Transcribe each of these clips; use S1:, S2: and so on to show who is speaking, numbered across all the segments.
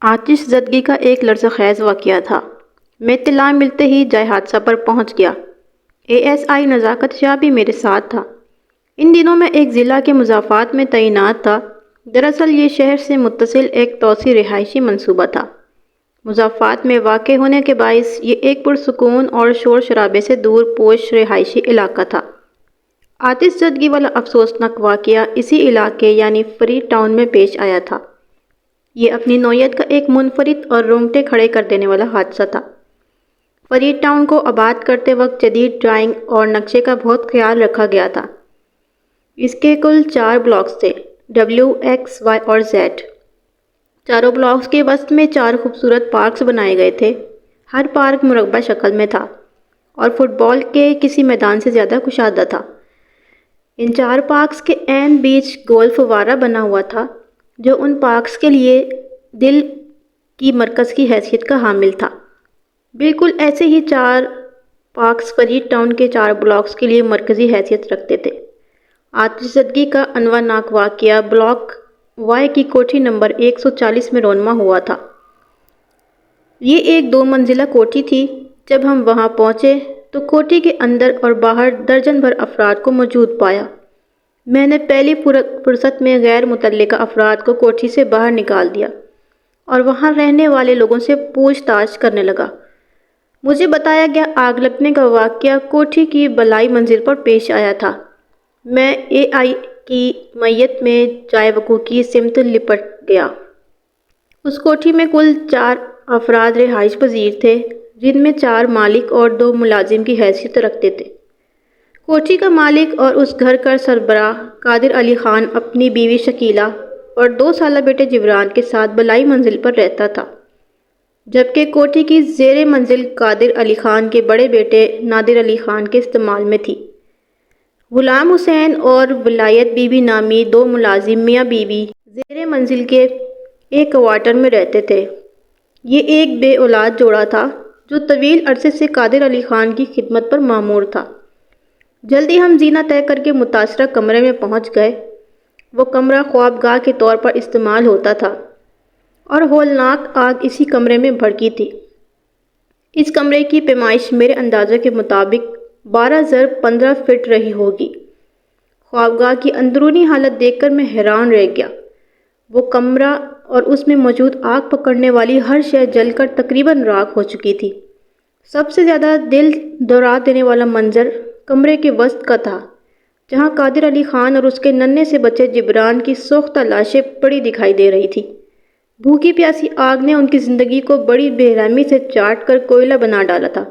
S1: آتش زدگی کا ایک لرزہ خیز واقعہ تھا۔ میں اطلاع ملتے ہی جائے حادثہ پر پہنچ گیا۔ ASI نزاکت شاہ بھی میرے ساتھ تھا۔ ان دنوں میں ایک ضلع کے مضافات میں تعینات تھا۔ دراصل یہ شہر سے متصل ایک توسیع رہائشی منصوبہ تھا۔ مضافات میں واقع ہونے کے باعث یہ ایک پرسکون اور شور شرابے سے دور پوش رہائشی علاقہ تھا۔ آتش زدگی والا افسوسناک واقعہ اسی علاقے یعنی فری ٹاؤن میں پیش آیا تھا۔ یہ اپنی نوعیت کا ایک منفرد اور رونگٹے کھڑے کر دینے والا حادثہ تھا۔ فری ٹاؤن کو آباد کرتے وقت جدید ڈرائنگ اور نقشے کا بہت خیال رکھا گیا تھا۔ اس کے کل 4 بلاکس تھے: W، X، Y اور Z۔ چاروں بلاکس کے وسط میں 4 خوبصورت پارکس بنائے گئے تھے۔ ہر پارک مربع شکل میں تھا اور فٹ بال کے کسی میدان سے زیادہ کشادہ تھا۔ ان 4 پارکس کے عین بیچ گول فوارہ بنا ہوا تھا جو ان پارکس کے لیے دل کی مرکز کی حیثیت کا حامل تھا۔ بالکل ایسے ہی 4 پارکس فری ٹاؤن کے 4 بلاکس کے لیے مرکزی حیثیت رکھتے تھے۔ آتش زدگی کا عنوانناک واقعہ بلاک Y کی کوٹھی نمبر 140 میں رونما ہوا تھا۔ یہ ایک 2 منزلہ کوٹھی تھی۔ جب ہم وہاں پہنچے تو کوٹھی کے اندر اور باہر درجن بھر افراد کو موجود پایا۔ میں نے پہلی فرصت میں غیر متعلقہ افراد کو کوٹھی سے باہر نکال دیا اور وہاں رہنے والے لوگوں سے پوچھ تاچھ کرنے لگا۔ مجھے بتایا گیا آگ لگنے کا واقعہ کوٹھی کی بالائی منزل پر پیش آیا تھا۔ میں AI کی میت میں جائے وقوع کی سمت لپٹ گیا۔ اس کوٹھی میں کل 4 افراد رہائش پذیر تھے جن میں 4 مالک اور 2 ملازم کی حیثیت رکھتے تھے۔ کوٹھی کا مالک اور اس گھر کا سربراہ قادر علی خان اپنی بیوی شکیلہ اور 2 سالہ بیٹے جبران کے ساتھ بالائی منزل پر رہتا تھا، جبکہ کوٹھی کی زیر منزل قادر علی خان کے بڑے بیٹے نادر علی خان کے استعمال میں تھی۔ غلام حسین اور ولایت بی بی نامی 2 ملازم میاں بیوی زیر منزل کے ایک کوارٹر میں رہتے تھے۔ یہ ایک بے اولاد جوڑا تھا جو طویل عرصے سے قادر علی خان کی خدمت پر مامور تھا۔ جلدی ہم زینہ طے کر کے متاثرہ کمرے میں پہنچ گئے۔ وہ کمرہ خوابگاہ کے طور پر استعمال ہوتا تھا اور ہولناک آگ اسی کمرے میں بھڑکی تھی۔ اس کمرے کی پیمائش میرے اندازے کے مطابق 12 ضرب 15 فٹ رہی ہوگی۔ خوابگاہ کی اندرونی حالت دیکھ کر میں حیران رہ گیا۔ وہ کمرہ اور اس میں موجود آگ پکڑنے والی ہر شے جل کر تقریباً راکھ ہو چکی تھی۔ سب سے زیادہ دل دہلا دینے والا منظر کمرے کے وسط کا تھا، جہاں قادر علی خان اور اس کے ننھے سے بچے جبران کی سوختہ لاشیں پڑی دکھائی دے رہی تھی۔ بھوکی پیاسی آگ نے ان کی زندگی کو بڑی بے رحمی سے چاٹ کر کوئلہ بنا ڈالا تھا۔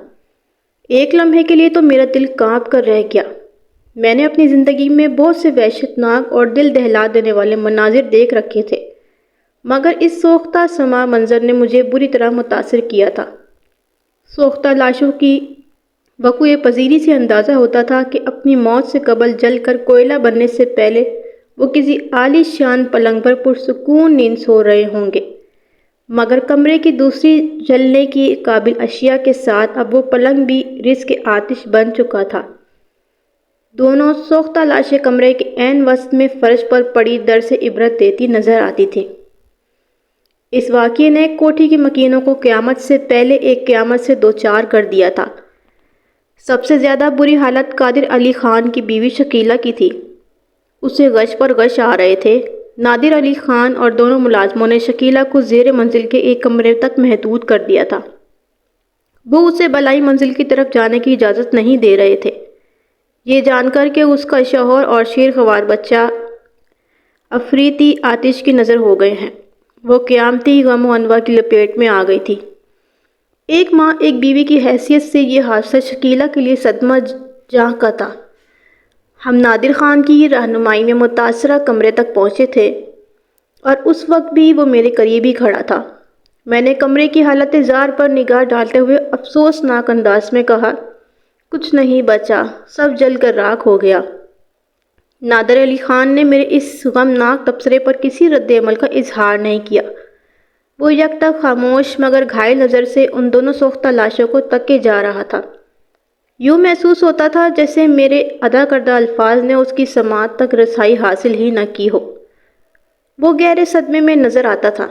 S1: ایک لمحے کے لیے تو میرا دل کانپ کر رہ گیا۔ میں نے اپنی زندگی میں بہت سے وحشتناک اور دل دہلا دینے والے مناظر دیکھ رکھے تھے، مگر اس سوختہ سما منظر نے مجھے بری طرح متاثر کیا تھا۔ سوختہ لاشوں کی وقوع پذیری سے اندازہ ہوتا تھا کہ اپنی موت سے قبل جل کر کوئلہ بننے سے پہلے وہ کسی عالی شان پلنگ پر پرسکون نیند سو رہے ہوں گے، مگر کمرے کی دوسری جلنے کی قابل اشیاء کے ساتھ اب وہ پلنگ بھی رزق آتش بن چکا تھا۔ دونوں سوختہ لاشیں کمرے کے عین وسط میں فرش پر پڑی درس عبرت دیتی نظر آتی تھیں۔ اس واقعے نے کوٹھی کے مکینوں کو قیامت سے پہلے ایک قیامت سے دوچار کر دیا تھا۔ سب سے زیادہ بری حالت قادر علی خان کی بیوی شکیلہ کی تھی۔ اسے غش پر غش آ رہے تھے۔ نادر علی خان اور دونوں ملازموں نے شکیلہ کو زیر منزل کے ایک کمرے تک محدود کر دیا تھا۔ وہ اسے بالائی منزل کی طرف جانے کی اجازت نہیں دے رہے تھے، یہ جان کر کہ اس کا شوہر اور شیرخوار بچہ عفریتی آتش کی نظر ہو گئے ہیں۔ وہ قیامتی غم و عنوا کی لپیٹ میں آ گئی تھی۔ ایک ماں ایک بیوی کی حیثیت سے یہ حادثہ شکیلہ کے لیے صدمہ جاں کا تھا۔ ہم نادر خان کی رہنمائی میں متاثرہ کمرے تک پہنچے تھے اور اس وقت بھی وہ میرے قریب ہی کھڑا تھا۔ میں نے کمرے کی حالت زار پر نگاہ ڈالتے ہوئے افسوسناک انداز میں کہا، کچھ نہیں بچا، سب جل کر راکھ ہو گیا۔ نادر علی خان نے میرے اس غمناک تبصرے پر کسی رد عمل کا اظہار نہیں کیا۔ وہ یکتا خاموش مگر گھائل نظر سے ان دونوں سوختہ لاشوں کو تکے جا رہا تھا۔ یوں محسوس ہوتا تھا جیسے میرے ادا کردہ الفاظ نے اس کی سماعت تک رسائی حاصل ہی نہ کی ہو۔ وہ گہرے صدمے میں نظر آتا تھا۔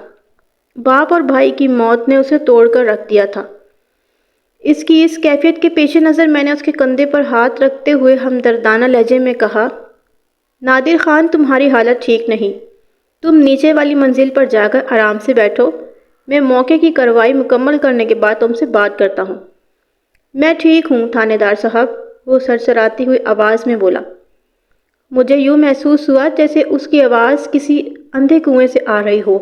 S1: باپ اور بھائی کی موت نے اسے توڑ کر رکھ دیا تھا۔ اس کی اس کیفیت کے پیش نظر میں نے اس کے کندھے پر ہاتھ رکھتے ہوئے ہمدردانہ لہجے میں کہا، نادر خان، تمہاری حالت ٹھیک نہیں، تم نیچے والی منزل پر جا کر آرام سے بیٹھو، میں موقع کی کارروائی مکمل کرنے کے بعد تم سے بات کرتا ہوں۔ میں ٹھیک ہوں تھانے دار صاحب، وہ سرسراتی ہوئی آواز میں بولا۔ مجھے یوں محسوس ہوا جیسے اس کی آواز کسی اندھے کنویں سے آ رہی ہو۔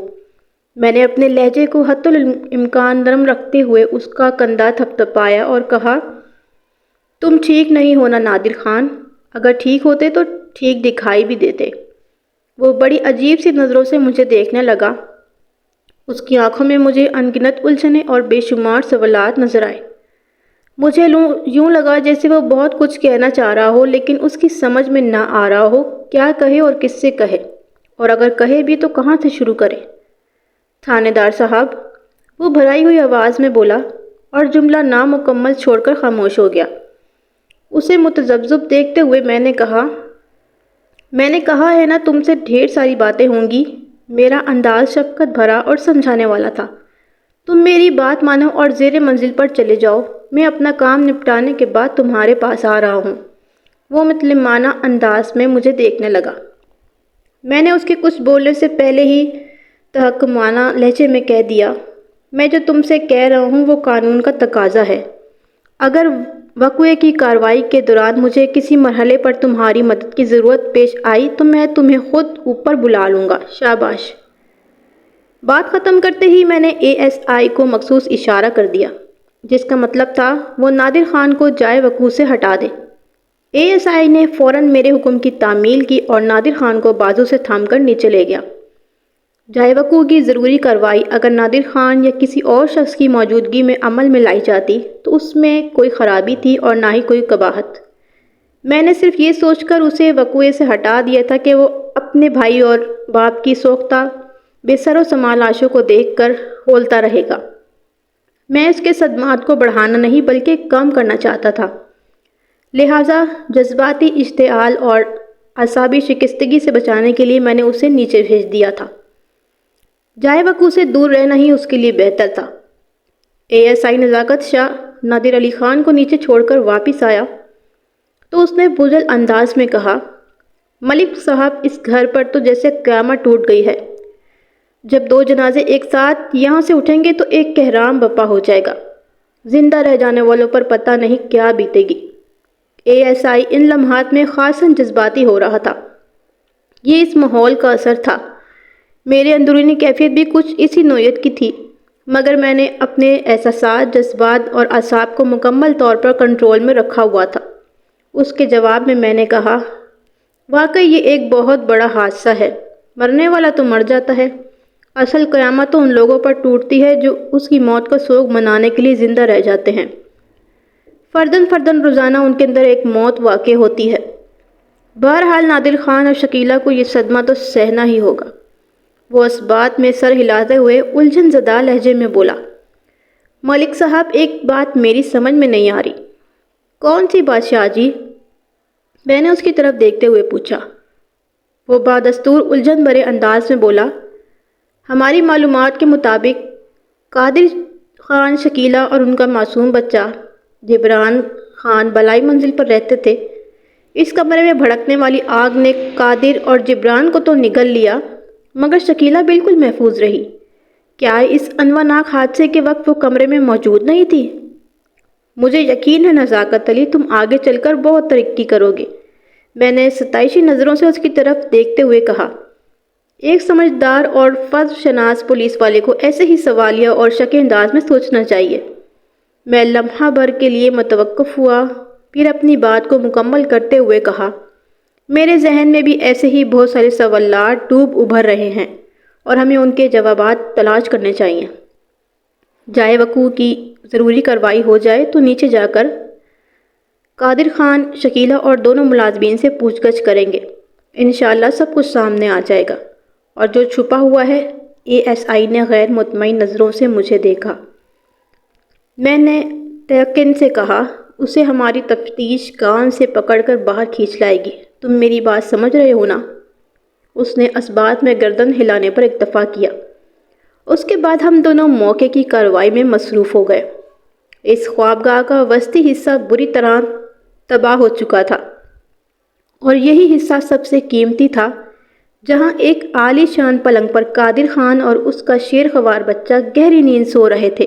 S1: میں نے اپنے لہجے کو حتی الامکان نرم رکھتے ہوئے اس کا کندھا تھپتھپایا اور کہا، تم ٹھیک نہیں ہونا نادر خان، اگر ٹھیک ہوتے تو ٹھیک دکھائی بھی دیتے۔ وہ بڑی عجیب سی نظروں سے مجھے دیکھنے لگا۔ اس کی آنکھوں میں مجھے انگنت الجھنیں اور بے شمار سوالات نظر آئے۔ مجھے یوں لگا جیسے وہ بہت کچھ کہنا چاہ رہا ہو لیکن اس کی سمجھ میں نہ آ رہا ہو کیا کہے اور کس سے کہے، اور اگر کہے بھی تو کہاں سے شروع کرے۔ تھانے دار صاحب، وہ بھرائی ہوئی آواز میں بولا اور جملہ نامکمل چھوڑ کر خاموش ہو گیا۔ اسے متذبذب دیکھتے ہوئے میں نے کہا ہے نا تم سے ڈھیر ساری باتیں ہوں گی۔ میرا انداز شفقت بھرا اور سمجھانے والا تھا۔ تم میری بات مانو اور زیر منزل پر چلے جاؤ، میں اپنا کام نپٹانے کے بعد تمہارے پاس آ رہا ہوں۔ وہ متلمانہ انداز میں مجھے دیکھنے لگا۔ میں نے اس کے کچھ بولنے سے پہلے ہی تحکمانہ لہجے میں کہہ دیا، میں جو تم سے کہہ رہا ہوں وہ قانون کا تقاضا ہے۔ اگر وقوعے کی کارروائی کے دوران مجھے کسی مرحلے پر تمہاری مدد کی ضرورت پیش آئی تو میں تمہیں خود اوپر بلا لوں گا۔ شاباش۔ بات ختم کرتے ہی میں نے ASI کو مخصوص اشارہ کر دیا، جس کا مطلب تھا وہ نادر خان کو جائے وقوع سے ہٹا دے۔ ASI نے فوراً میرے حکم کی تعمیل کی اور نادر خان کو بازو سے تھام کر نیچے لے گیا۔ جائے وقوع کی ضروری کارروائی اگر نادر خان یا کسی اور شخص کی موجودگی میں عمل میں لائی جاتی تو اس میں کوئی خرابی تھی اور نہ ہی کوئی قباحت۔ میں نے صرف یہ سوچ کر اسے وقوعے سے ہٹا دیا تھا کہ وہ اپنے بھائی اور باپ کی سوختہ بے سر و سامان لاشوں کو دیکھ کر ہولتا رہے گا۔ میں اس کے صدمات کو بڑھانا نہیں بلکہ کم کرنا چاہتا تھا، لہٰذا جذباتی اشتعال اور اعصابی شکستگی سے بچانے کے لیے میں نے اسے نیچے بھیج دیا تھا۔ جائے وقوع سے دور رہنا ہی اس کے لیے بہتر تھا۔ ASI نزاکت شاہ نادر علی خان کو نیچے چھوڑ کر واپس آیا تو اس نے بزدل انداز میں کہا، ملک صاحب، اس گھر پر تو جیسے قیامت ٹوٹ گئی ہے۔ جب 2 جنازے ایک ساتھ یہاں سے اٹھیں گے تو ایک کہرام بپا ہو جائے گا۔ زندہ رہ جانے والوں پر پتہ نہیں کیا بیتے گی۔ ASI ان لمحات میں خاصاً جذباتی ہو رہا تھا۔ یہ اس ماحول کا اثر تھا۔ میرے اندرونی کیفیت بھی کچھ اسی نوعیت کی تھی، مگر میں نے اپنے احساسات، جذبات اور اعصاب کو مکمل طور پر کنٹرول میں رکھا ہوا تھا۔ اس کے جواب میں نے کہا، واقعی یہ ایک بہت بڑا حادثہ ہے۔ مرنے والا تو مر جاتا ہے، اصل قیامت تو ان لوگوں پر ٹوٹتی ہے جو اس کی موت کا سوگ منانے کے لیے زندہ رہ جاتے ہیں۔ فرداً روزانہ ان کے اندر ایک موت واقع ہوتی ہے۔ بہرحال نادر خان اور شکیلہ کو یہ صدمہ تو سہنا ہی ہوگا۔ وہ اس بات میں سر ہلاتے ہوئے الجھن زدہ لہجے میں بولا، ملک صاحب، ایک بات میری سمجھ میں نہیں آ رہی۔ کون سی بات شاہ جی؟ میں نے اس کی طرف دیکھتے ہوئے پوچھا۔ وہ بادستور الجھن بھرے انداز میں بولا، ہماری معلومات کے مطابق قادر خان، شکیلہ اور ان کا معصوم بچہ جبران خان بالائی منزل پر رہتے تھے۔ اس کمرے میں بھڑکنے والی آگ نے قادر اور جبران کو تو نگل لیا، مگر شکیلہ بالکل محفوظ رہی۔ کیا اس عنواناک حادثے کے وقت وہ کمرے میں موجود نہیں تھی؟ مجھے یقین ہے نزاکت علی، تم آگے چل کر بہت ترقی کرو گے، میں نے ستائشی نظروں سے اس کی طرف دیکھتے ہوئے کہا۔ ایک سمجھدار اور فضل شناس پولیس والے کو ایسے ہی سوالیہ اور شک انداز میں سوچنا چاہیے۔ میں لمحہ بھر کے لیے متوقف ہوا، پھر اپنی بات کو مکمل کرتے ہوئے کہا، میرے ذہن میں بھی ایسے ہی بہت سارے سوالات ڈوب ابھر رہے ہیں اور ہمیں ان کے جوابات تلاش کرنے چاہیے۔ جائے وقوع کی ضروری کارروائی ہو جائے تو نیچے جا کر قادر خان، شکیلہ اور دونوں ملازمین سے پوچھ گچھ کریں گے۔ انشاءاللہ سب کچھ سامنے آ جائے گا۔ اور جو چھپا ہوا ہے، ASI نے غیر مطمئن نظروں سے مجھے دیکھا۔ میں نے تیقن سے کہا، اسے ہماری تفتیش کان سے پکڑ کر باہر کھینچ لائے گی۔ تم میری بات سمجھ رہے ہو نا؟ اس نے اس بات میں گردن ہلانے پر اکتفا کیا اس کے بعد ہم دونوں موقع کی کارروائی میں مصروف ہو گئے۔ اس خوابگاہ کا وسطی حصہ بری طرح تباہ ہو چکا تھا اور یہی حصہ سب سے قیمتی تھا، جہاں ایک عالی شان پلنگ پر قادر خان اور اس کا شیر خوار بچہ گہری نیند سو رہے تھے۔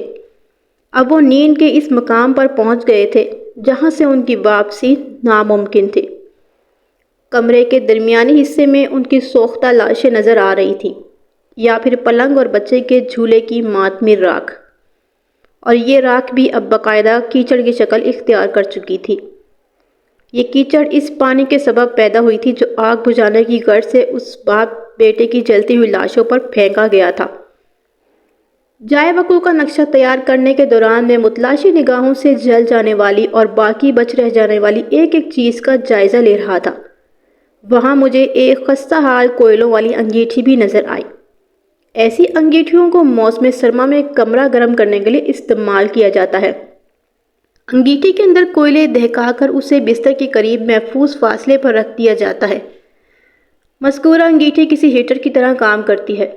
S1: اب وہ نیند کے اس مقام پر پہنچ گئے تھے جہاں سے ان کی واپسی ناممکن تھی۔ کمرے کے درمیانی حصے میں ان کی سوختہ لاشیں نظر آ رہی تھیں، یا پھر پلنگ اور بچے کے جھولے کی ماتمی راکھ، اور یہ راکھ بھی اب باقاعدہ کیچڑ کی شکل اختیار کر چکی تھی۔ یہ کیچڑ اس پانی کے سبب پیدا ہوئی تھی جو آگ بجھانے کی غرض سے اس باپ بیٹے کی جلتی ہوئی لاشوں پر پھینکا گیا تھا۔ جائے وقوع کا نقشہ تیار کرنے کے دوران میں متلاشی نگاہوں سے جل جانے والی اور باقی بچ رہ جانے والی ایک ایک چیز کا جائزہ لے رہا تھا۔ وہاں مجھے ایک خستہ حال کوئلوں والی انگیٹھی بھی نظر آئی۔ ایسی انگیٹھیوں کو موسم سرما میں کمرہ گرم کرنے کے لیے استعمال کیا جاتا ہے۔ انگیٹھی کے اندر کوئلے دہکا کر اسے بستر کے قریب محفوظ فاصلے پر رکھ دیا جاتا ہے۔ مذکورہ انگیٹھی کسی ہیٹر کی طرح کام کرتی ہے۔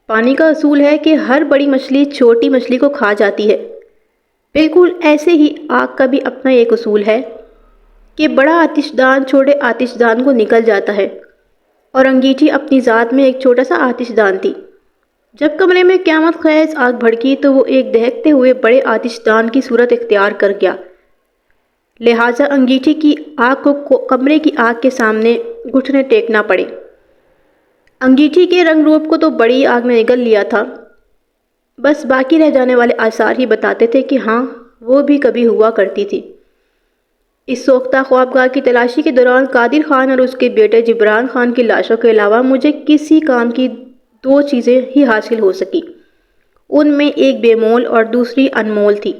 S1: پانی کا اصول ہے کہ ہر بڑی مچھلی چھوٹی مچھلی کو کھا جاتی ہے۔ بالکل ایسے ہی آگ کا بھی اپنا ایک اصول ہے کہ بڑا آتش دان چھوٹے آتش دان کو نکل جاتا ہے، اور انگیٹھی اپنی ذات میں ایک چھوٹا سا آتش دان تھی۔ جب کمرے میں قیامت خیز آگ بھڑکی تو وہ ایک دہکتے ہوئے بڑے آتش دان کی صورت اختیار کر گیا۔ لہٰذا انگیٹھی کی آگ کو کمرے کی آگ کے سامنے گھٹنے ٹیکنا پڑے۔ انگیٹھی کے رنگ روپ کو تو بڑی آگ نے نگل لیا تھا، بس باقی رہ جانے والے آثار ہی بتاتے تھے کہ ہاں وہ بھی کبھی ہوا کرتی تھی۔ اس سوختہ خوابگاہ کی تلاشی کے دوران قادر خان اور اس کے بیٹے جبران خان کی لاشوں کے علاوہ مجھے کسی کام کی دو چیزیں ہی حاصل ہو سکی۔ ان میں ایک بے مول اور دوسری انمول تھی،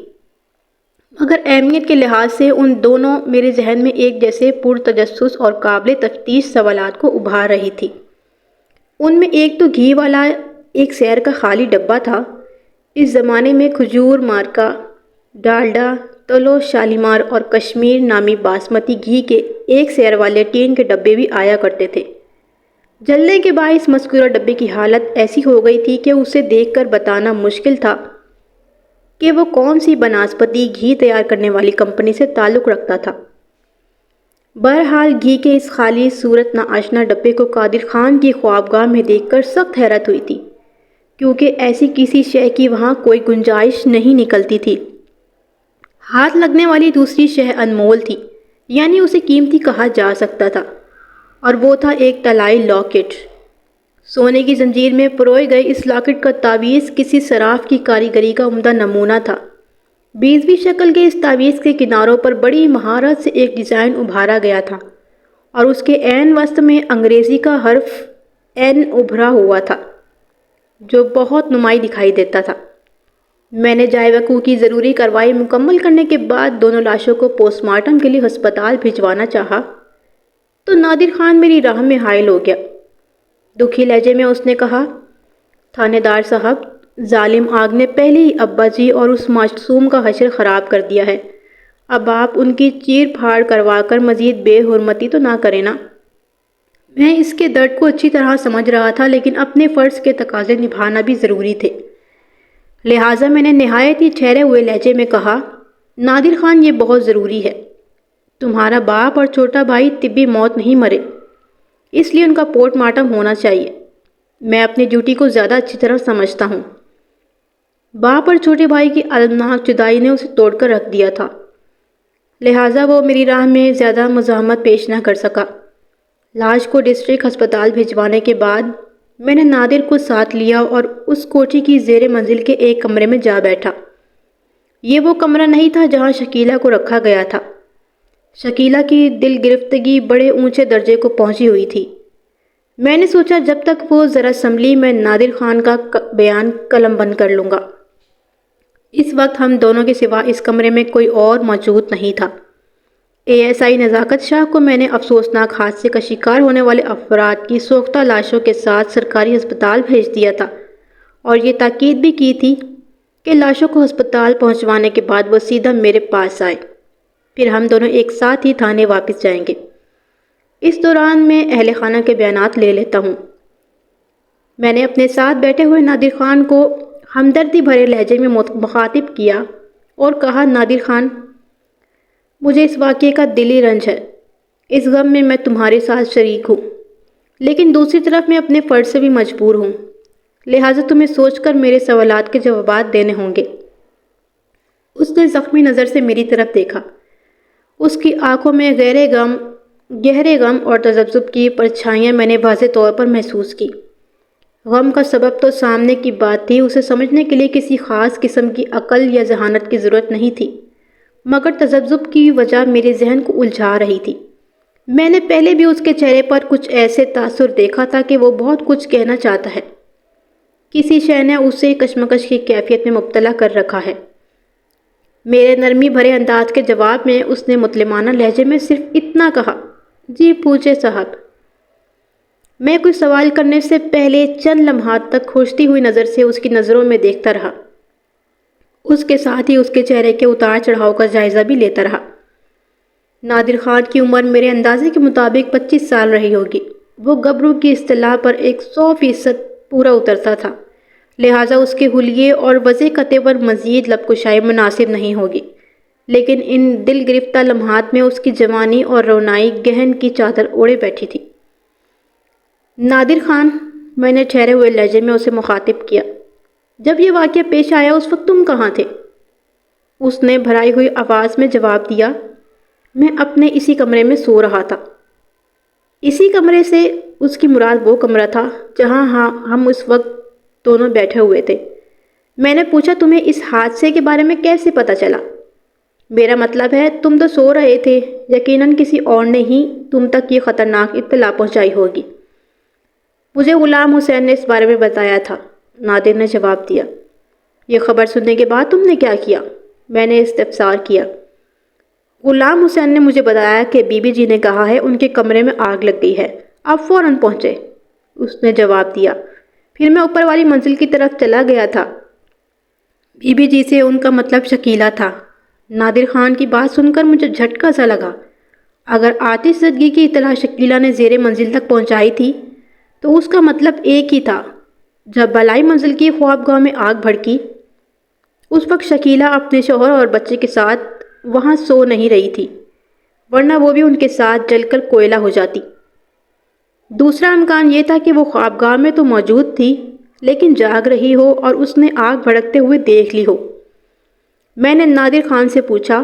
S1: مگر اہمیت کے لحاظ سے ان دونوں میرے ذہن میں ایک جیسے پرتجسس اور قابل تفتیش سوالات کو ابھار رہی تھی۔ ان میں ایک تو گھی والا ایک سیر کا خالی ڈبہ تھا۔ اس زمانے میں کھجور مارکا، ڈالڈا، تلو، شالیمار اور کشمیر نامی باسمتی گھی کے ایک سیر والے ٹین کے ڈبے بھی آیا کرتے تھے۔ جلنے کے باعث مذکورہ ڈبے کی حالت ایسی ہو گئی تھی کہ اسے دیکھ کر بتانا مشکل تھا کہ وہ کون سی بناسپتی گھی تیار کرنے والی کمپنی سے تعلق رکھتا تھا۔ بہرحال گھی کے اس خالی صورت ناآشنا ڈبے کو قادر خان کی خوابگاہ میں دیکھ کر سخت حیرت ہوئی تھی، کیونکہ ایسی کسی شے کی وہاں کوئی گنجائش نہیں نکلتی تھی۔ ہاتھ لگنے والی دوسری شے انمول تھی، یعنی اسے قیمتی کہا جا سکتا تھا، اور وہ تھا ایک طلائی لاکٹ۔ سونے کی زنجیر میں پروئے گئے اس لاکٹ کا تعویذ کسی صراف کی کاریگری کا عمدہ نمونہ تھا۔ 20ویں شکل کے اس تعویذ کے کناروں پر بڑی مہارت سے ایک ڈیزائن ابھارا گیا تھا، اور اس کے عین وسط میں انگریزی کا حرف این ابھرا ہوا تھا جو بہت نمایاں دکھائی دیتا تھا۔ میں نے جائے وقوع کی ضروری کارروائی مکمل کرنے کے بعد دونوں لاشوں کو پوسٹ مارٹم کے لیے ہسپتال بھجوانا چاہا تو نادر خان میری راہ میں حائل ہو گیا۔ دکھی لہجے میں اس نے کہا، تھانے دار صاحب، ظالم آگ نے پہلے ہی ابا جی اور اس معصوم کا حشر خراب کر دیا ہے۔ اب آپ ان کی چیر پھاڑ کروا کر مزید بے حرمتی تو نہ کریں نا۔ میں اس کے درد کو اچھی طرح سمجھ رہا تھا، لیکن اپنے فرض کے تقاضے نبھانا بھی ضروری تھے۔ لہٰذا میں نے نہایت ہی ٹھہرے ہوئے لہجے میں کہا، نادر خان، یہ بہت ضروری ہے۔ تمہارا باپ اور چھوٹا بھائی طبی موت نہیں مرے، اس لیے ان کا پوسٹ مارٹم ہونا چاہیے۔ میں اپنی ڈیوٹی کو زیادہ اچھی طرح سمجھتا ہوں۔ باپ اور چھوٹے بھائی کی المناک جدائی نے اسے توڑ کر رکھ دیا تھا، لہٰذا وہ میری راہ میں زیادہ مزاحمت پیش نہ کر سکا۔ لاش کو ڈسٹرکٹ ہسپتال بھجوانے کے بعد میں نے نادر کو ساتھ لیا اور اس کوٹھی کی زیر منزل کے ایک کمرے میں جا بیٹھا۔ یہ وہ کمرہ نہیں تھا جہاں شکیلہ کو رکھا گیا تھا۔ شکیلہ کی دل گرفتگی بڑے اونچے درجے کو پہنچی ہوئی تھی۔ میں نے سوچا جب تک وہ ذرا سنبھلی میں نادر خان کا بیان قلم بند کر لوں گا۔ اس وقت ہم دونوں کے سوا اس کمرے میں کوئی اور موجود نہیں تھا۔ ASI نزاکت شاہ کو میں نے افسوسناک حادثے کا شکار ہونے والے افراد کی سوختہ لاشوں کے ساتھ سرکاری ہسپتال بھیج دیا تھا، اور یہ تاکید بھی کی تھی کہ لاشوں کو ہسپتال پہنچوانے کے بعد وہ سیدھا میرے پاس آئے، پھر ہم دونوں ایک ساتھ ہی تھانے واپس جائیں گے۔ اس دوران میں اہل خانہ کے بیانات لے لیتا ہوں۔ میں نے اپنے ساتھ بیٹھے ہوئے نادر خان کو ہمدردی بھرے لہجے میں مخاطب کیا اور کہا، نادر خان، مجھے اس واقعے کا دلی رنج ہے۔ اس غم میں تمہارے ساتھ شریک ہوں، لیکن دوسری طرف میں اپنے فرض سے بھی مجبور ہوں، لہٰذا تمہیں سوچ کر میرے سوالات کے جوابات دینے ہوں گے۔ اس نے زخمی نظر سے میری طرف دیکھا۔ اس کی آنکھوں میں گہرے غم اور تذبذب کی پرچھائیاں میں نے واضح طور پر محسوس کی۔ غم کا سبب تو سامنے کی بات تھی، اسے سمجھنے کے لیے کسی خاص قسم کی عقل یا ذہانت کی ضرورت نہیں تھی، مگر تذبذب کی وجہ میرے ذہن کو الجھا رہی تھی۔ میں نے پہلے بھی اس کے چہرے پر کچھ ایسے تاثر دیکھا تھا کہ وہ بہت کچھ کہنا چاہتا ہے، کسی شے نے اسے کشمکش کی کیفیت میں مبتلا کر رکھا ہے۔ میرے نرمی بھرے انداز کے جواب میں اس نے متلمانہ لہجے میں صرف اتنا کہا، جی پوچھے صاحب۔ میں کوئی سوال کرنے سے پہلے چند لمحات تک کھوجتی ہوئی نظر سے اس کی نظروں میں دیکھتا رہا، اس کے ساتھ ہی اس کے چہرے کے اتار چڑھاؤ کا جائزہ بھی لیتا رہا۔ نادر خان کی عمر میرے اندازے کے مطابق 25 سال رہی ہوگی۔ وہ گبرو کی اصطلاح پر 100% پورا اترتا تھا، لہٰذا اس کے حلیے اور وضع خطے پر مزید لب کشائی مناسب نہیں ہوگی، لیکن ان دل گرفتہ لمحات میں اس کی جوانی اور رونائی گہن کی چادر اوڑھے بیٹھی تھی۔ نادر خان، میں نے ٹھہرے ہوئے لہجے میں اسے مخاطب کیا، جب یہ واقعہ پیش آیا اس وقت تم کہاں تھے؟ اس نے بھرائی ہوئی آواز میں جواب دیا، میں اپنے اسی کمرے میں سو رہا تھا۔ اسی کمرے سے اس کی مراد وہ کمرہ تھا جہاں ہم اس وقت دونوں بیٹھے ہوئے تھے۔ میں نے پوچھا، تمہیں اس حادثے کے بارے میں کیسے پتہ چلا؟ میرا مطلب ہے تم تو سو رہے تھے، یقیناً کسی اور نے ہی تم تک یہ خطرناک اطلاع پہنچائی ہوگی۔ مجھے غلام حسین نے اس بارے میں بتایا تھا، نادر نے جواب دیا۔ یہ خبر سننے کے بعد تم نے کیا کیا؟ میں نے استفسار کیا۔ غلام حسین نے مجھے بتایا کہ بی بی جی نے کہا ہے ان کے کمرے میں آگ لگ گئی ہے، آپ فوراً پہنچے، اس نے جواب دیا۔ پھر میں اوپر والی منزل کی طرف چلا گیا تھا۔ بی بی جی سے ان کا مطلب شکیلہ تھا۔ نادر خان کی بات سن کر مجھے جھٹکا سا لگا۔ اگر آتش زدگی کی اطلاع شکیلہ نے زیر منزل تک پہنچائی تھی تو اس کا مطلب ایک ہی تھا، جب بالائی منزل کی خوابگاہ میں آگ بھڑکی اس وقت شکیلہ اپنے شوہر اور بچے کے ساتھ وہاں سو نہیں رہی تھی، ورنہ وہ بھی ان کے ساتھ جل کر کوئلہ ہو جاتی۔ دوسرا امکان یہ تھا کہ وہ خوابگاہ میں تو موجود تھی لیکن جاگ رہی ہو اور اس نے آگ بھڑکتے ہوئے دیکھ لی ہو۔ میں نے نادر خان سے پوچھا،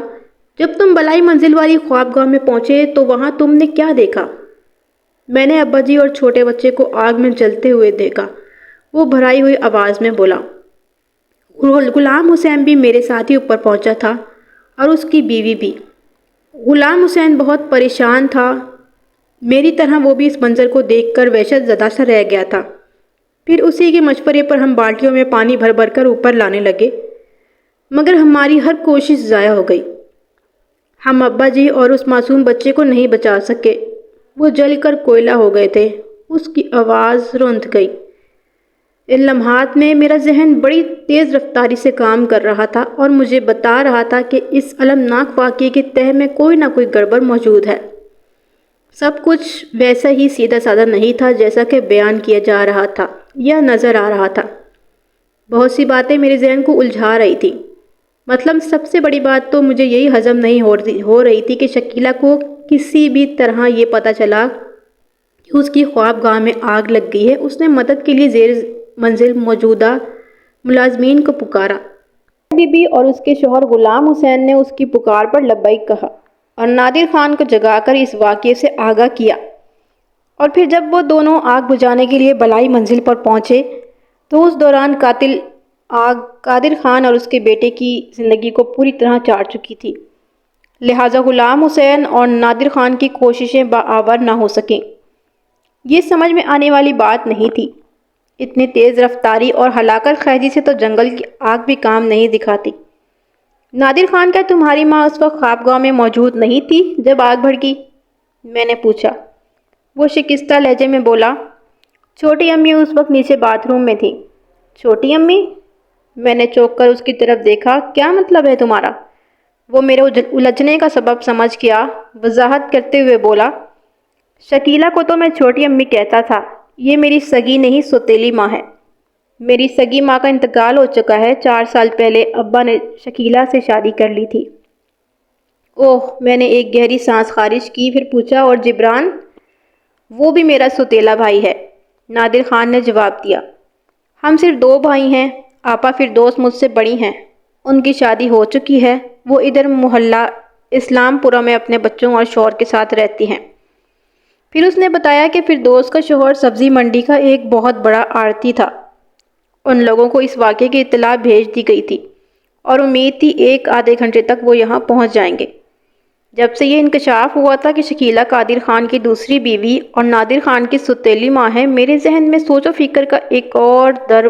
S1: جب تم بالائی منزل والی خوابگاہ میں پہنچے تو وہاں تم نے کیا دیکھا؟ میں نے ابا جی اور چھوٹے بچے کو آگ میں جلتے ہوئے دیکھا، وہ بھرائی ہوئی آواز میں بولا۔ غلام حسین بھی میرے ساتھ ہی اوپر پہنچا تھا اور اس کی بیوی بھی۔ غلام حسین بہت پریشان تھا، میری طرح وہ بھی اس منظر کو دیکھ کر وحشت زدہ سا رہ گیا تھا۔ پھر اسی کے مشورے پر ہم بالٹیوں میں پانی بھر بھر کر اوپر لانے لگے، مگر ہماری ہر کوشش ضائع ہو گئی۔ ہم ابا جی اور اس معصوم بچے کو نہیں بچا سکے، وہ جل کر کوئلہ ہو گئے تھے۔ اس کی آواز رند گئی۔ ان لمحات میں میرا ذہن بڑی تیز رفتاری سے کام کر رہا تھا اور مجھے بتا رہا تھا کہ اس المناک واقعے کی تہہ میں کوئی نہ کوئی گڑبڑ موجود ہے۔ سب کچھ ویسا ہی سیدھا سادہ نہیں تھا جیسا کہ بیان کیا جا رہا تھا یا نظر آ رہا تھا۔ بہت سی باتیں میرے ذہن کو الجھا رہی تھی۔ مطلب سب سے بڑی بات تو مجھے یہی ہضم نہیں ہو رہی تھی کہ شکیلہ کو کسی بھی طرح یہ پتہ چلا کہ اس کی خوابگاہ میں آگ لگ گئی ہے۔ اس نے مدد کے لیے زیر منزل موجودہ ملازمین کو پکارا۔ بی بی اور اس کے شوہر غلام حسین نے اس کی پکار پر لبیک کہا اور نادر خان کو جگا کر اس واقعے سے آگاہ کیا، اور پھر جب وہ دونوں آگ بجھانے کے لیے بالائی منزل پر پہنچے تو اس دوران قاتل آگ قادر خان اور اس کے بیٹے کی زندگی کو پوری طرح چاٹ چکی تھی، لہٰذا غلام حسین اور نادر خان کی کوششیں بآور نہ ہو سکیں۔ یہ سمجھ میں آنے والی بات نہیں تھی۔ اتنی تیز رفتاری اور ہلاکت خیزی سے تو جنگل کی آگ بھی کام نہیں دکھاتی۔ نادر خان، کیا تمہاری ماں اس وقت خوابگاہ میں موجود نہیں تھی جب آگ بھڑکی؟ میں نے پوچھا۔ وہ شکستہ لہجے میں بولا، چھوٹی امی اس وقت نیچے باتھ روم میں تھی۔ چھوٹی امی؟ میں نے چونک کر اس کی طرف دیکھا۔ کیا مطلب ہے تمہارا؟ وہ میرے الجھنے کا سبب سمجھ گیا، وضاحت کرتے ہوئے بولا، شکیلہ کو تو میں چھوٹی امی کہتا تھا، یہ میری سگی نہیں سوتیلی ماں ہے۔ میری سگی ماں کا انتقال ہو چکا ہے۔ 4 سال پہلے ابا نے شکیلہ سے شادی کر لی تھی۔ اوہ، میں نے ایک گہری سانس خارج کی، پھر پوچھا، اور جبران؟ وہ بھی میرا سوتیلا بھائی ہے، نادر خان نے جواب دیا۔ ہم صرف 2 بھائی ہیں۔ آپا فردوس مجھ سے بڑی ہیں، ان کی شادی ہو چکی ہے، وہ ادھر محلہ اسلام پورہ میں اپنے بچوں اور شوہر کے ساتھ رہتی ہیں۔ پھر اس نے بتایا کہ فردوس کا شوہر سبزی منڈی کا ایک بہت بڑا آڑتی تھا۔ ان لوگوں کو اس واقعے کی اطلاع بھیج دی گئی تھی اور امید تھی 1 آدھے گھنٹے تک وہ یہاں پہنچ جائیں گے۔ جب سے یہ انکشاف ہوا تھا کہ شکیلہ قادر خان کی دوسری بیوی اور نادر خان کی سوتیلی ماں ہے، میرے ذہن میں سوچ و فکر کا ایک اور در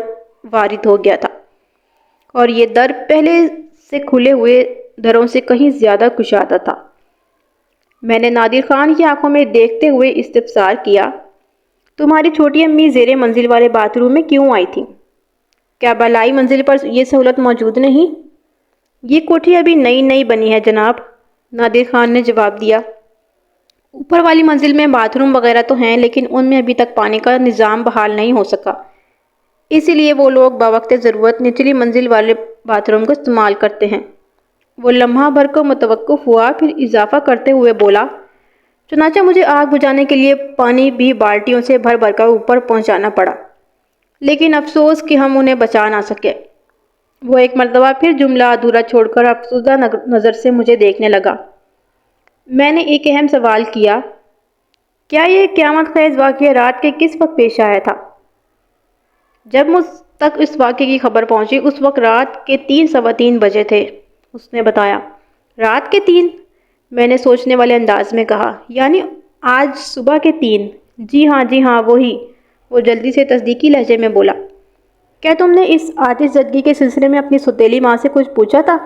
S1: وارد ہو گیا تھا، اور یہ در پہلے سے کھلے ہوئے دروں سے کہیں زیادہ کشادہ تھا۔ میں نے نادر خان کی آنکھوں میں دیکھتے ہوئے استفسار کیا، تمہاری چھوٹی امی زیر منزل والے باتھ روم میں کیوں آئی تھی؟ کیا بالائی منزل پر یہ سہولت موجود نہیں؟ یہ کوٹھی ابھی نئی بنی ہے جناب، نادر خان نے جواب دیا۔ اوپر والی منزل میں باتھ روم وغیرہ تو ہیں، لیکن ان میں ابھی تک پانی کا نظام بحال نہیں ہو سکا، اسی لیے وہ لوگ بوقت ضرورت نچلی منزل والے باتھ روم کو استعمال کرتے ہیں۔ وہ لمحہ بھر کو متوقف ہوا، پھر اضافہ کرتے ہوئے بولا، چنانچہ مجھے آگ بجھانے کے لیے پانی بھی بالٹیوں سے بھر کر اوپر پہنچانا پڑا، لیکن افسوس کہ ہم انہیں بچا نہ سکے۔ وہ ایک مرتبہ پھر جملہ ادھورا چھوڑ کر افسردہ نظر سے مجھے دیکھنے لگا۔ میں نے ایک اہم سوال کیا، کیا یہ قیامت خیز واقعہ رات کے کس وقت پیش آیا تھا؟ جب مجھ تک اس واقعے کی خبر پہنچی اس وقت رات کے 3 سوا 3 بجے تھے، اس نے بتایا۔ رات کے 3؟ میں نے سوچنے والے انداز میں کہا، یعنی آج صبح کے 3؟ جی ہاں وہی، وہ جلدی سے تصدیقی لہجے میں بولا۔ کیا تم نے اس آتش زدگی کے سلسلے میں اپنی سوتیلی ماں سے کچھ پوچھا تھا؟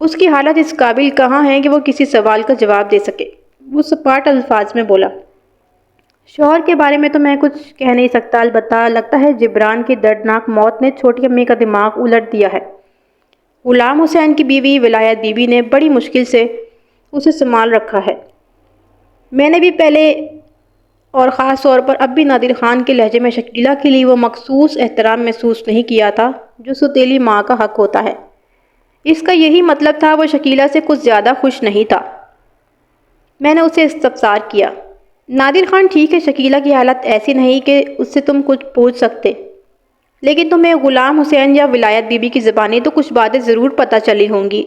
S1: اس کی حالت اس قابل کہاں ہے کہ وہ کسی سوال کا جواب دے سکے، وہ سپاٹ الفاظ میں بولا۔ شوہر کے بارے میں تو میں کچھ کہہ نہیں سکتا، البتہ لگتا ہے جبران کی دردناک موت نے چھوٹی امی کا دماغ الٹ دیا ہے۔ غلام حسین کی بیوی ولایت بی بی نے بڑی مشکل سے اسے سنبھال رکھا ہے۔ میں نے بھی پہلے اور خاص طور پر اب بھی نادر خان کے لہجے میں شکیلہ کے لیے وہ مخصوص احترام محسوس نہیں کیا تھا جو سوتیلی ماں کا حق ہوتا ہے۔ اس کا یہی مطلب تھا وہ شکیلہ سے کچھ زیادہ خوش نہیں تھا۔ میں نے اسے استفسار کیا، نادر خان ٹھیک ہے، شکیلہ کی حالت ایسی نہیں کہ اس سے تم کچھ پوچھ سکتے، لیکن تمہیں غلام حسین یا ولایت بی بی کی زبانی تو کچھ باتیں ضرور پتہ چلی ہوں گی۔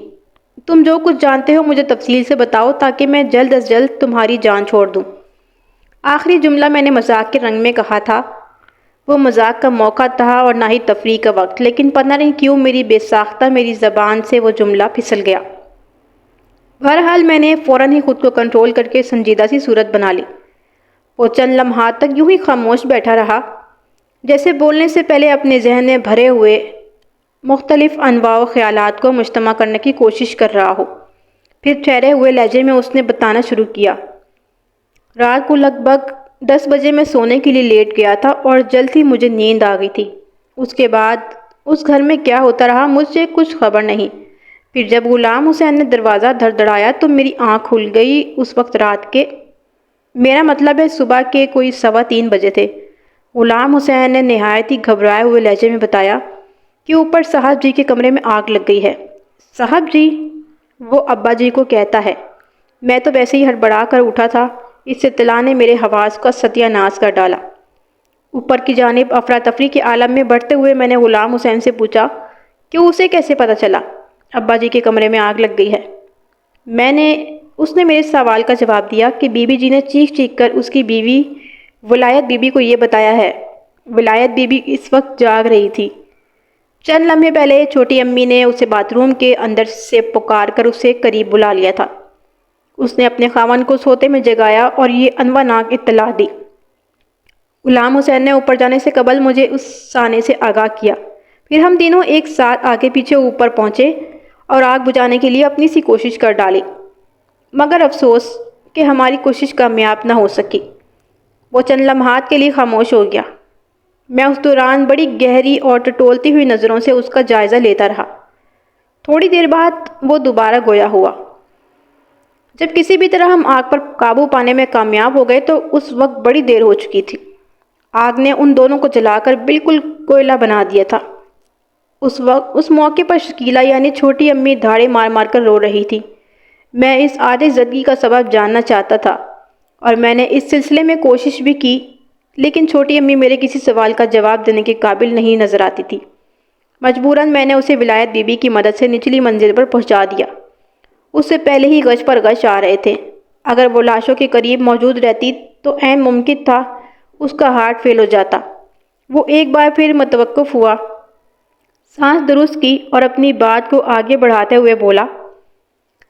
S1: تم جو کچھ جانتے ہو مجھے تفصیل سے بتاؤ تاکہ میں جلد از جلد تمہاری جان چھوڑ دوں۔ آخری جملہ میں نے مذاق کے رنگ میں کہا تھا۔ وہ مذاق کا موقع تھا اور نہ ہی تفریح کا وقت، لیکن پتہ نہیں کیوں میری زبان سے وہ جملہ پھسل گیا۔ بہرحال میں نے فوراً ہی خود کو کنٹرول کر کے سنجیدہ سی صورت بنا لی۔ وہ چند لمحات تک یوں ہی خاموش بیٹھا رہا، جیسے بولنے سے پہلے اپنے ذہن میں بھرے ہوئے مختلف انواع و خیالات کو مجتمع کرنے کی کوشش کر رہا ہو۔ پھر ٹھہرے ہوئے لہجے میں اس نے بتانا شروع کیا، رات کو لگ بھگ 10 بجے میں سونے کے لیے لیٹ گیا تھا اور جلد ہی مجھے نیند آ گئی تھی۔ اس کے بعد اس گھر میں کیا ہوتا رہا مجھے کچھ خبر نہیں۔ پھر جب غلام حسین نے دروازہ دھڑدھڑایا تو میری آنکھ کھل گئی۔ اس وقت رات کے، میرا مطلب ہے صبح کے کوئی 3:15 بجے تھے۔ غلام حسین نے نہایت ہی گھبرائے ہوئے لہجے میں بتایا کہ اوپر صاحب جی کے کمرے میں آگ لگ گئی ہے۔ صاحب جی؟ وہ ابا جی کو کہتا ہے۔ میں تو ویسے ہی ہڑبڑا کر اٹھا تھا، اس اطلاع نے میرے حواس کا ستیہ ناش کر ڈالا۔ اوپر کی جانب افراتفری کے عالم میں بڑھتے ہوئے میں نے غلام حسین سے پوچھا کہ اسے کیسے پتہ چلا ابا جی کے کمرے میں آگ لگ گئی ہے۔ اس نے میرے سوال کا جواب دیا کہ بی بی جی نے چیخ کر اس کی بیوی ولایت بی بی کو یہ بتایا ہے۔ ولایت بی بی اس وقت جاگ رہی تھی۔ چند لمحے پہلے چھوٹی امی نے اسے باتھ روم کے اندر سے پکار کر اسے قریب بلا لیا تھا۔ اس نے اپنے خاوند کو سوتے میں جگایا اور یہ انواناک اطلاع دی۔ غلام حسین نے اوپر جانے سے قبل مجھے اس سانے سے آگاہ کیا۔ پھر ہم تینوں ایک ساتھ آگے پیچھے اوپر پہنچے اور آگ بجھانے کے لیے اپنی سی کوشش کر ڈالی، مگر افسوس کہ ہماری کوشش کامیاب نہ ہو سکی۔ وہ چند لمحات کے لیے خاموش ہو گیا۔ میں اس دوران بڑی گہری اور ٹٹولتی ہوئی نظروں سے اس کا جائزہ لیتا رہا۔ تھوڑی دیر بعد وہ دوبارہ گویا ہوا۔ جب کسی بھی طرح ہم آگ پر قابو پانے میں کامیاب ہو گئے تو اس وقت بڑی دیر ہو چکی تھی۔ آگ نے ان دونوں کو جلا کر بالکل کوئلہ بنا دیا تھا۔ اس موقع پر شکیلہ یعنی چھوٹی امی دھاڑے مار مار کر رو رہی تھی۔ میں اس آتش زدگی کا سبب جاننا چاہتا تھا اور میں نے اس سلسلے میں کوشش بھی کی، لیکن چھوٹی امی میرے کسی سوال کا جواب دینے کے قابل نہیں نظر آتی تھی۔ مجبوراً میں نے اسے ولایت بی بی کی مدد سے نچلی منزل پر پہنچا دیا۔ اس سے پہلے ہی غش پر غش آ رہے تھے۔ اگر وہ لاشوں کے قریب موجود رہتی تو عین ممکن تھا اس کا ہارٹ فیل ہو جاتا۔ وہ ایک بار پھر متوقف ہوا، سانس درست کی اور اپنی بات کو آگے بڑھاتے ہوئے بولا،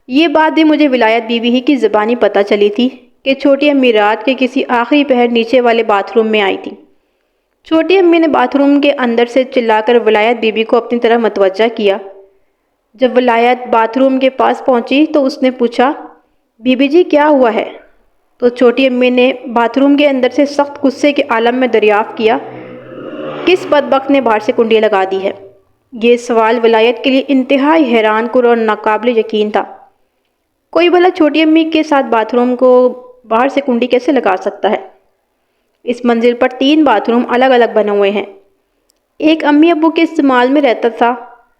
S1: یہ بات بھی مجھے ولایت بی بی ہی کی زبانی پتہ چلی تھی کہ چھوٹی امی رات کے کسی آخری پہر نیچے والے باتھ روم میں آئی تھی۔ چھوٹی امی نے باتھ روم کے اندر سے چلا کر ولایت بی بی کو اپنی طرف متوجہ کیا۔ جب ولایت باتھ روم کے پاس پہنچی تو اس نے پوچھا، بی بی جی کیا ہوا ہے؟ تو چھوٹی امی نے باتھ روم کے اندر سے سخت غصے کے عالم میں دریافت کیا، کس بدبخت نے باہر سے کنڈی لگا دی ہے؟ یہ سوال ولایت کے لیے انتہائی حیران کن اور ناقابل یقین تھا۔ کوئی بھلا چھوٹی امی کے ساتھ باتھ روم کو باہر سے کنڈی کیسے لگا سکتا ہے؟ اس منزل پر 3 باتھ روم الگ الگ بنے ہوئے ہیں۔ ایک امی ابو کے استعمال میں رہتا تھا،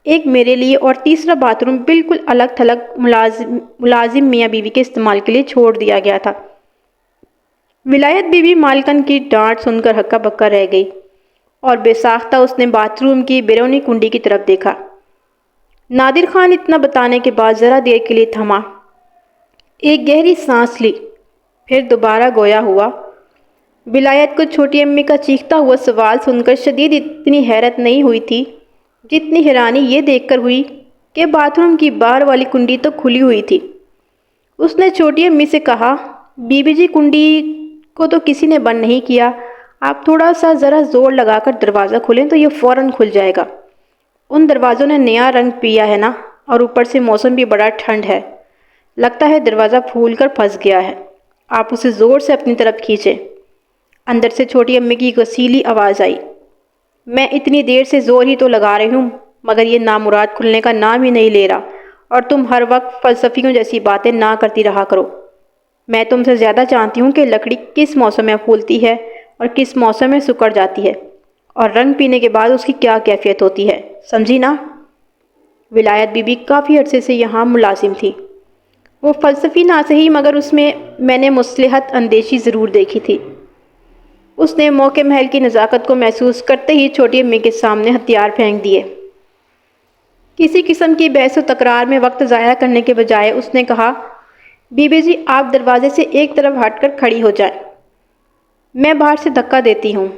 S1: ایک میرے لیے، اور تیسرا باتھ روم بالکل الگ تھلگ ملازم میاں بیوی کے استعمال کے لیے چھوڑ دیا گیا تھا۔ ولایت بی بی مالکن کی ڈانٹ سن کر ہکا بکا رہ گئی اور بے ساختہ اس نے باتھ روم کی بیرونی کنڈی کی طرف دیکھا۔ نادر خان اتنا بتانے کے بعد ذرا دیر کے لیے تھما، ایک گہری سانس لی، پھر دوبارہ گویا ہوا۔ ولایت کو چھوٹی امی کا چیختا ہوا سوال سن کر شدید اتنی حیرت نہیں ہوئی تھی جتنی حیرانی یہ دیکھ کر ہوئی کہ باتھ روم کی باہر والی کنڈی تو کھلی ہوئی تھی۔ اس نے چھوٹی امی سے کہا، بی بی جی کنڈی کو تو کسی نے بند نہیں کیا، آپ تھوڑا سا ذرا زور لگا کر دروازہ کھولیں تو یہ فوراً کھل جائے گا۔ ان دروازوں نے نیا رنگ پیا ہے نا، اور اوپر سے موسم بھی بڑا ٹھنڈ ہے، لگتا ہے دروازہ پھول کر پھنس گیا ہے، آپ اسے زور سے اپنی طرف کھینچیں۔ اندر سے چھوٹی امی کی غسیلی آواز آئی، میں اتنی دیر سے زور ہی تو لگا رہی ہوں مگر یہ نامراد کھلنے کا نام ہی نہیں لے رہا، اور تم ہر وقت فلسفیوں جیسی باتیں نہ کرتی رہا کرو۔ میں تم سے زیادہ جانتی ہوں کہ لکڑی کس موسم میں پھولتی ہے اور کس موسم میں سکڑ جاتی ہے، اور رنگ پینے کے بعد اس کی کیا کیفیت ہوتی ہے، سمجھی نا؟ ولایت بی بی کافی عرصے سے یہاں ملازم تھی۔ وہ فلسفی نہ سہی مگر اس میں نے مصلحت اندیشی ضرور دیکھی تھی۔ اس نے موقع محل کی نزاکت کو محسوس کرتے ہی چھوٹی امی کے سامنے ہتھیار پھینک دیے۔ کسی قسم کی بحث و تکرار میں وقت ضائع کرنے کے بجائے اس نے کہا، بی بی جی آپ دروازے سے ایک طرف ہٹ کر کھڑی ہو جائیں، میں باہر سے دھکا دیتی ہوں۔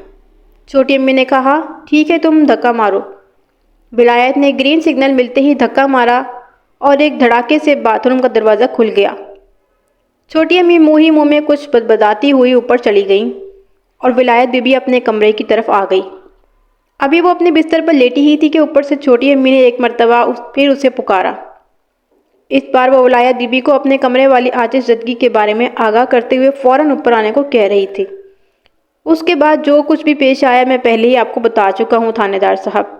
S1: چھوٹی امی نے کہا، ٹھیک ہے تم دھکا مارو۔ ولایت نے گرین سگنل ملتے ہی دھکا مارا اور ایک دھڑاکے سے باتھ روم کا دروازہ کھل گیا۔ چھوٹی امی منہ ہی منہ میں کچھ بدبداتی ہوئی اوپر چلی گئیں اور ولایت بی بی اپنے کمرے کی طرف آ گئی۔ ابھی وہ اپنے بستر پر لیٹی ہی تھی کہ اوپر سے چھوٹی امی نے ایک مرتبہ پھر اسے پکارا۔ اس بار وہ ولایت بی بی کو اپنے کمرے والی آتش زدگی کے بارے میں آگاہ کرتے ہوئے فوراً اوپر آنے کو کہہ رہی تھی۔ اس کے بعد جو کچھ بھی پیش آیا میں پہلے ہی آپ کو بتا چکا ہوں تھانے دار صاحب۔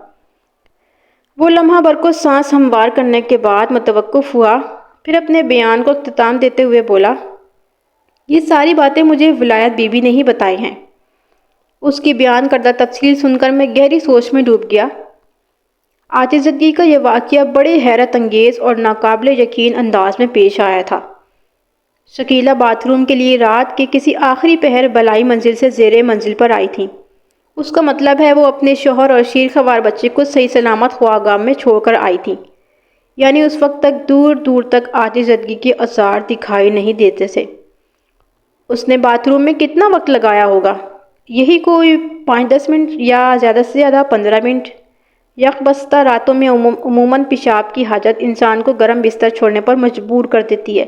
S1: وہ لمحہ بھر کو سانس ہموار کرنے کے بعد متوقف ہوا، پھر اپنے بیان کو اختتام دیتے ہوئے بولا، یہ ساری باتیں مجھے ولایت بی بی نے ہی بتائی ہیں۔ اس کی بیان کردہ تفصیل سن کر میں گہری سوچ میں ڈوب گیا۔ آتش زدگی کا یہ واقعہ بڑے حیرت انگیز اور ناقابل یقین انداز میں پیش آیا تھا۔ شکیلہ باتھ روم کے لیے رات کے کسی آخری پہر بالائی منزل سے زیر منزل پر آئی تھی۔ اس کا مطلب ہے وہ اپنے شوہر اور شیرخوار بچے کو صحیح سلامت خواگاہ میں چھوڑ کر آئی تھی، یعنی اس وقت تک دور دور تک آتش زدگی کے آثار دکھائی نہیں دیتے تھے۔ اس نے باتھ روم میں کتنا وقت لگایا ہوگا؟ یہی کوئی 5-10 منٹ یا زیادہ سے زیادہ 15 منٹ۔ یک بستہ راتوں میں عموماً پیشاب کی حاجت انسان کو گرم بستر چھوڑنے پر مجبور کر دیتی ہے،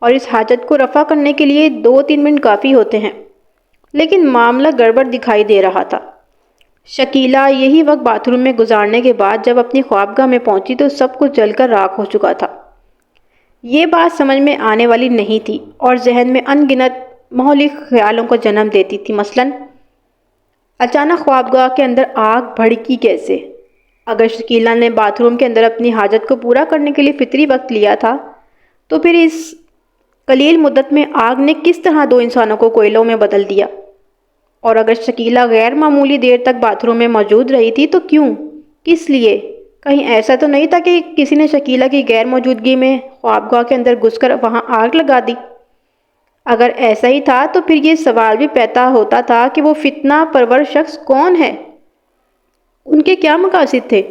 S1: اور اس حاجت کو رفع کرنے کے لیے 2-3 منٹ کافی ہوتے ہیں، لیکن معاملہ گڑبڑ دکھائی دے رہا تھا۔ شکیلہ یہی وقت باتھ روم میں گزارنے کے بعد جب اپنی خوابگاہ میں پہنچی تو سب کچھ جل کر راکھ ہو چکا تھا۔ یہ بات سمجھ میں آنے والی نہیں تھی اور ذہن میں ان گنت مہلک خیالوں کو جنم دیتی تھی۔ مثلاً اچانک خوابگاہ کے اندر آگ بھڑکی کیسے؟ اگر شکیلہ نے باتھ روم کے اندر اپنی حاجت کو پورا کرنے کے لیے فطری وقت لیا تھا تو پھر اس قلیل مدت میں آگ نے کس طرح 2 انسانوں کو کوئلوں میں بدل دیا؟ اور اگر شکیلہ غیر معمولی دیر تک باتھ روم میں موجود رہی تھی تو کیوں؟ کس لیے؟ کہیں ایسا تو نہیں تھا کہ کسی نے شکیلہ کی غیر موجودگی میں خوابگاہ کے اندر گھس کر وہاں آگ لگا دی؟ اگر ایسا ہی تھا تو پھر یہ سوال بھی پیدا ہوتا تھا کہ وہ فتنہ پرور شخص کون ہے؟ ان کے کیا مقاصد تھے؟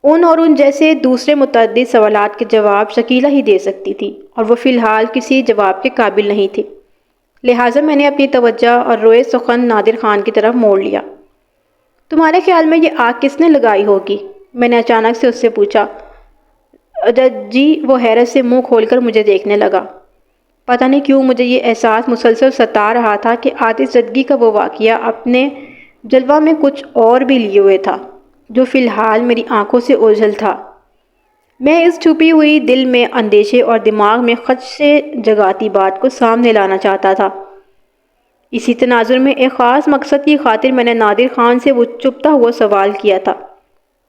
S1: ان جیسے دوسرے متعدد سوالات کے جواب شکیلہ ہی دے سکتی تھی، اور وہ فی الحال کسی جواب کے قابل نہیں تھی۔ لہٰذا میں نے اپنی توجہ اور روئے سخن نادر خان کی طرف موڑ لیا۔ تمہارے خیال میں یہ آگ کس نے لگائی ہوگی؟ میں نے اچانک سے اس سے پوچھا۔ جی، وہ حیرت سے منہ کھول کر مجھے دیکھنے لگا۔ پتہ نہیں کیوں مجھے یہ احساس مسلسل ستا رہا تھا کہ آتش زدگی کا وہ واقعہ اپنے جلوہ میں کچھ اور بھی لیے ہوئے تھا، جو فی الحال میری آنکھوں سے اوجھل تھا۔ میں اس چھپی ہوئی دل میں اندیشے اور دماغ میں خدشے جگاتی بات کو سامنے لانا چاہتا تھا۔ اسی تناظر میں ایک خاص مقصد کی خاطر میں نے نادر خان سے وہ چپتا ہوا سوال کیا تھا،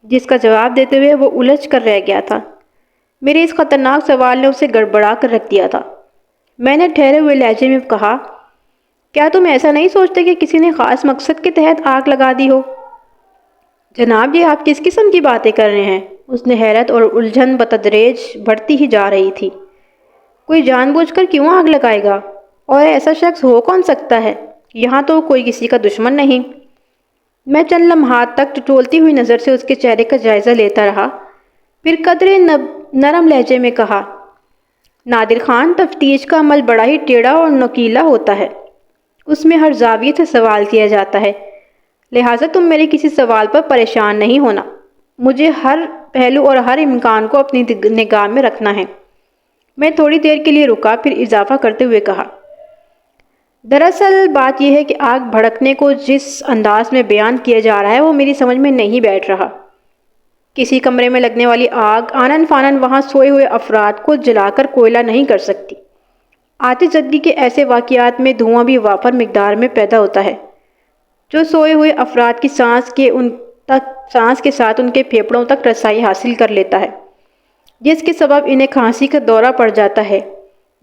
S1: جس کا جواب دیتے ہوئے وہ الجھ کر رہ گیا تھا۔ میرے اس خطرناک سوال نے اسے گڑبڑا کر رکھ دیا تھا۔ میں نے ٹھہرے ہوئے لہجے میں کہا، کیا تم ایسا نہیں سوچتے کہ کسی نے خاص مقصد کے تحت آگ لگا دی ہو؟ جناب، یہ آپ کس قسم کی باتیں کر رہے ہیں؟ اس نے حیرت اور الجھن بتدریج بڑھتی ہی جا رہی تھی۔ کوئی جان بوجھ کر کیوں آگ لگائے گا؟ اور ایسا شخص ہو کون سکتا ہے؟ یہاں تو کوئی کسی کا دشمن نہیں۔ میں چند لمحات تک ٹٹولتی ہوئی نظر سے اس کے چہرے کا جائزہ لیتا رہا، پھر قدرے نرم لہجے میں کہا، نادر خان، تفتیش کا عمل بڑا ہی ٹیڑھا اور نکیلا ہوتا ہے۔ اس میں ہر زاویے سے سوال کیا جاتا ہے، لہٰذا تم میرے کسی سوال پر پریشان نہیں ہونا۔ مجھے ہر پہلو اور ہر امکان کو اپنی نگاہ میں رکھنا ہے۔ میں تھوڑی دیر کے لیے رکا، پھر اضافہ کرتے ہوئے کہا، دراصل بات یہ ہے کہ آگ بھڑکنے کو جس انداز میں بیان کیا جا رہا ہے وہ میری سمجھ میں نہیں بیٹھ رہا۔ کسی کمرے میں لگنے والی آگ آنن فانن وہاں سوئے ہوئے افراد کو جلا کر کوئلہ نہیں کر سکتی۔ آتش زدگی کے ایسے واقعات میں دھواں بھی وافر مقدار میں پیدا ہوتا ہے، جو سوئے ہوئے افراد کی سانس کے ساتھ ان کے پھیپھڑوں تک رسائی حاصل کر لیتا ہے، جس کے سبب انہیں کھانسی کا دورہ پڑ جاتا ہے۔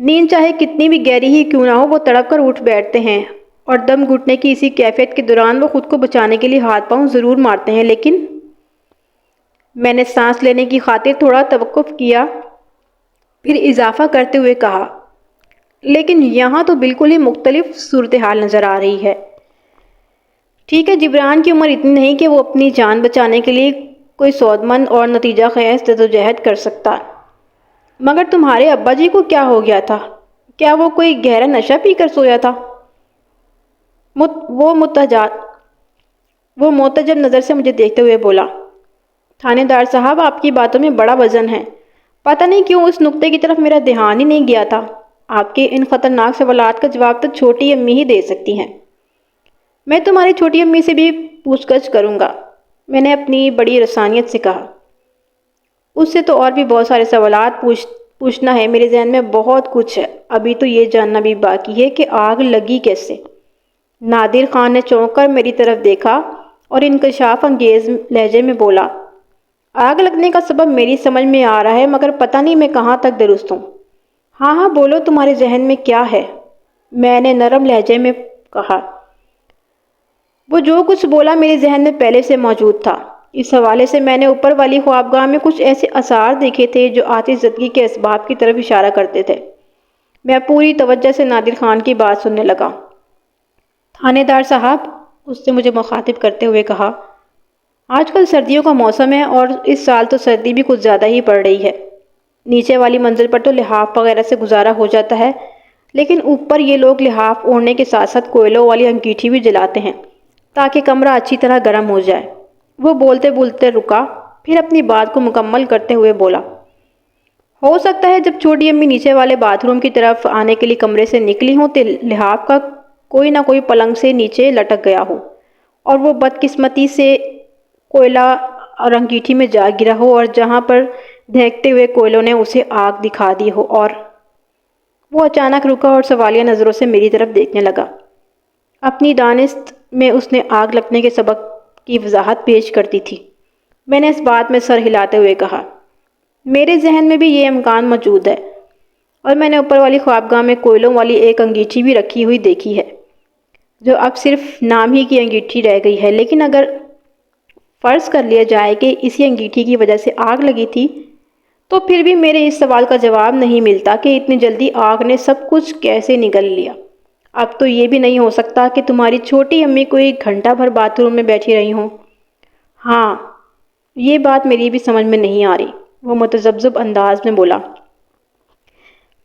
S1: نیند چاہے کتنی بھی گہری ہی کیوں نہ ہو، وہ تڑپ کر اٹھ بیٹھتے ہیں، اور دم گھٹنے کی اسی کیفیت کے دوران وہ خود کو بچانے کے لیے ہاتھ پاؤں ضرور مارتے ہیں، لیکن میں نے سانس لینے کی خاطر تھوڑا توقف کیا، پھر اضافہ کرتے ہوئے کہا، لیکن یہاں تو بالکل ہی مختلف صورتحال نظر آ رہی ہے۔ ٹھیک ہے، جبران کی عمر اتنی نہیں کہ وہ اپنی جان بچانے کے لیے کوئی سودمند اور نتیجہ خیز جدوجہد کر سکتا، مگر تمہارے ابا جی کو کیا ہو گیا تھا؟ کیا وہ کوئی گہرا نشہ پی کر سویا تھا؟ وہ متجب نظر سے مجھے دیکھتے ہوئے بولا، تھانے دار صاحب، آپ کی باتوں میں بڑا وزن ہے۔ پتہ نہیں کیوں اس نقطے کی طرف میرا دھیان ہی نہیں گیا تھا۔ آپ کے ان خطرناک سوالات کا جواب تو چھوٹی امی ہی دے سکتی ہیں۔ میں تمہاری چھوٹی امی سے بھی پوچھ گچھ کروں گا، میں نے اپنی بڑی رسانیت سے کہا۔ اس سے تو اور بھی بہت سارے سوالات پوچھنا ہے، میرے ذہن میں بہت کچھ ہے۔ ابھی تو یہ جاننا بھی باقی ہے کہ آگ لگی کیسے؟ نادر خان نے چونک کر میری طرف دیکھا اور انکشاف انگیز لہجے میں بولا، آگ لگنے کا سبب میری سمجھ میں آ رہا ہے، مگر پتہ نہیں میں کہاں تک درست ہوں۔ ہاں بولو، تمہارے ذہن میں کیا ہے؟ میں نے نرم لہجے میں کہا۔ وہ جو کچھ بولا میرے ذہن میں پہلے سے موجود تھا۔ اس حوالے سے میں نے اوپر والی خوابگاہ میں کچھ ایسے آثار دیکھے تھے جو آتش زدگی کے اسباب کی طرف اشارہ کرتے تھے۔ میں پوری توجہ سے نادر خان کی بات سننے لگا۔ تھانے دار صاحب، اس نے مجھے مخاطب کرتے ہوئے کہا، آج کل سردیوں کا موسم ہے اور اس سال تو سردی بھی کچھ زیادہ ہی پڑ رہی ہے۔ نیچے والی منزل پر تو لحاف وغیرہ سے گزارا ہو جاتا ہے، لیکن اوپر یہ لوگ لحاف اوڑھنے کے ساتھ ساتھ کوئلوں والی انگیٹھی بھی جلاتے ہیں تاکہ کمرہ اچھی طرح گرم ہو جائے۔ وہ بولتے بولتے رکا، پھر اپنی بات کو مکمل کرتے ہوئے بولا، ہو سکتا ہے جب چھوٹی امی نیچے والے باتھ روم کی طرف آنے کے لیے کمرے سے نکلی ہوں تو لحاف کا کوئی نہ کوئی پلنگ سے نیچے لٹک گیا ہو اور وہ بدقسمتی سے کوئلہ اور انگیٹھی میں جا گرا ہو، اور جہاں پر دہکتے ہوئے کوئلوں نے اسے آگ دکھا دی ہو۔ اور وہ اچانک رکا اور سوالیہ نظروں سے میری طرف دیکھنے لگا۔ اپنی دانست میں اس نے آگ لگنے کے سبب کی وضاحت پیش کرتی تھی۔ میں نے اس بات میں سر ہلاتے ہوئے کہا، میرے ذہن میں بھی یہ امکان موجود ہے، اور میں نے اوپر والی خوابگاہ میں کوئلوں والی ایک انگیٹھی بھی رکھی ہوئی دیکھی ہے۔ جو اب صرف نام ہی کی انگیٹھی رہ گئی ہے۔ لیکن اگر فرض کر لیا جائے کہ اسی انگیٹھی کی وجہ سے آگ لگی تھی، تو پھر بھی میرے اس سوال کا جواب نہیں ملتا کہ اتنی جلدی آگ نے سب کچھ کیسے نگل لیا۔ اب تو یہ بھی نہیں ہو سکتا کہ تمہاری چھوٹی امی کوئی گھنٹہ بھر باتھ روم میں بیٹھی رہی ہوں۔ ہاں، یہ بات میری بھی سمجھ میں نہیں آ رہی، وہ متذبذب انداز میں بولا۔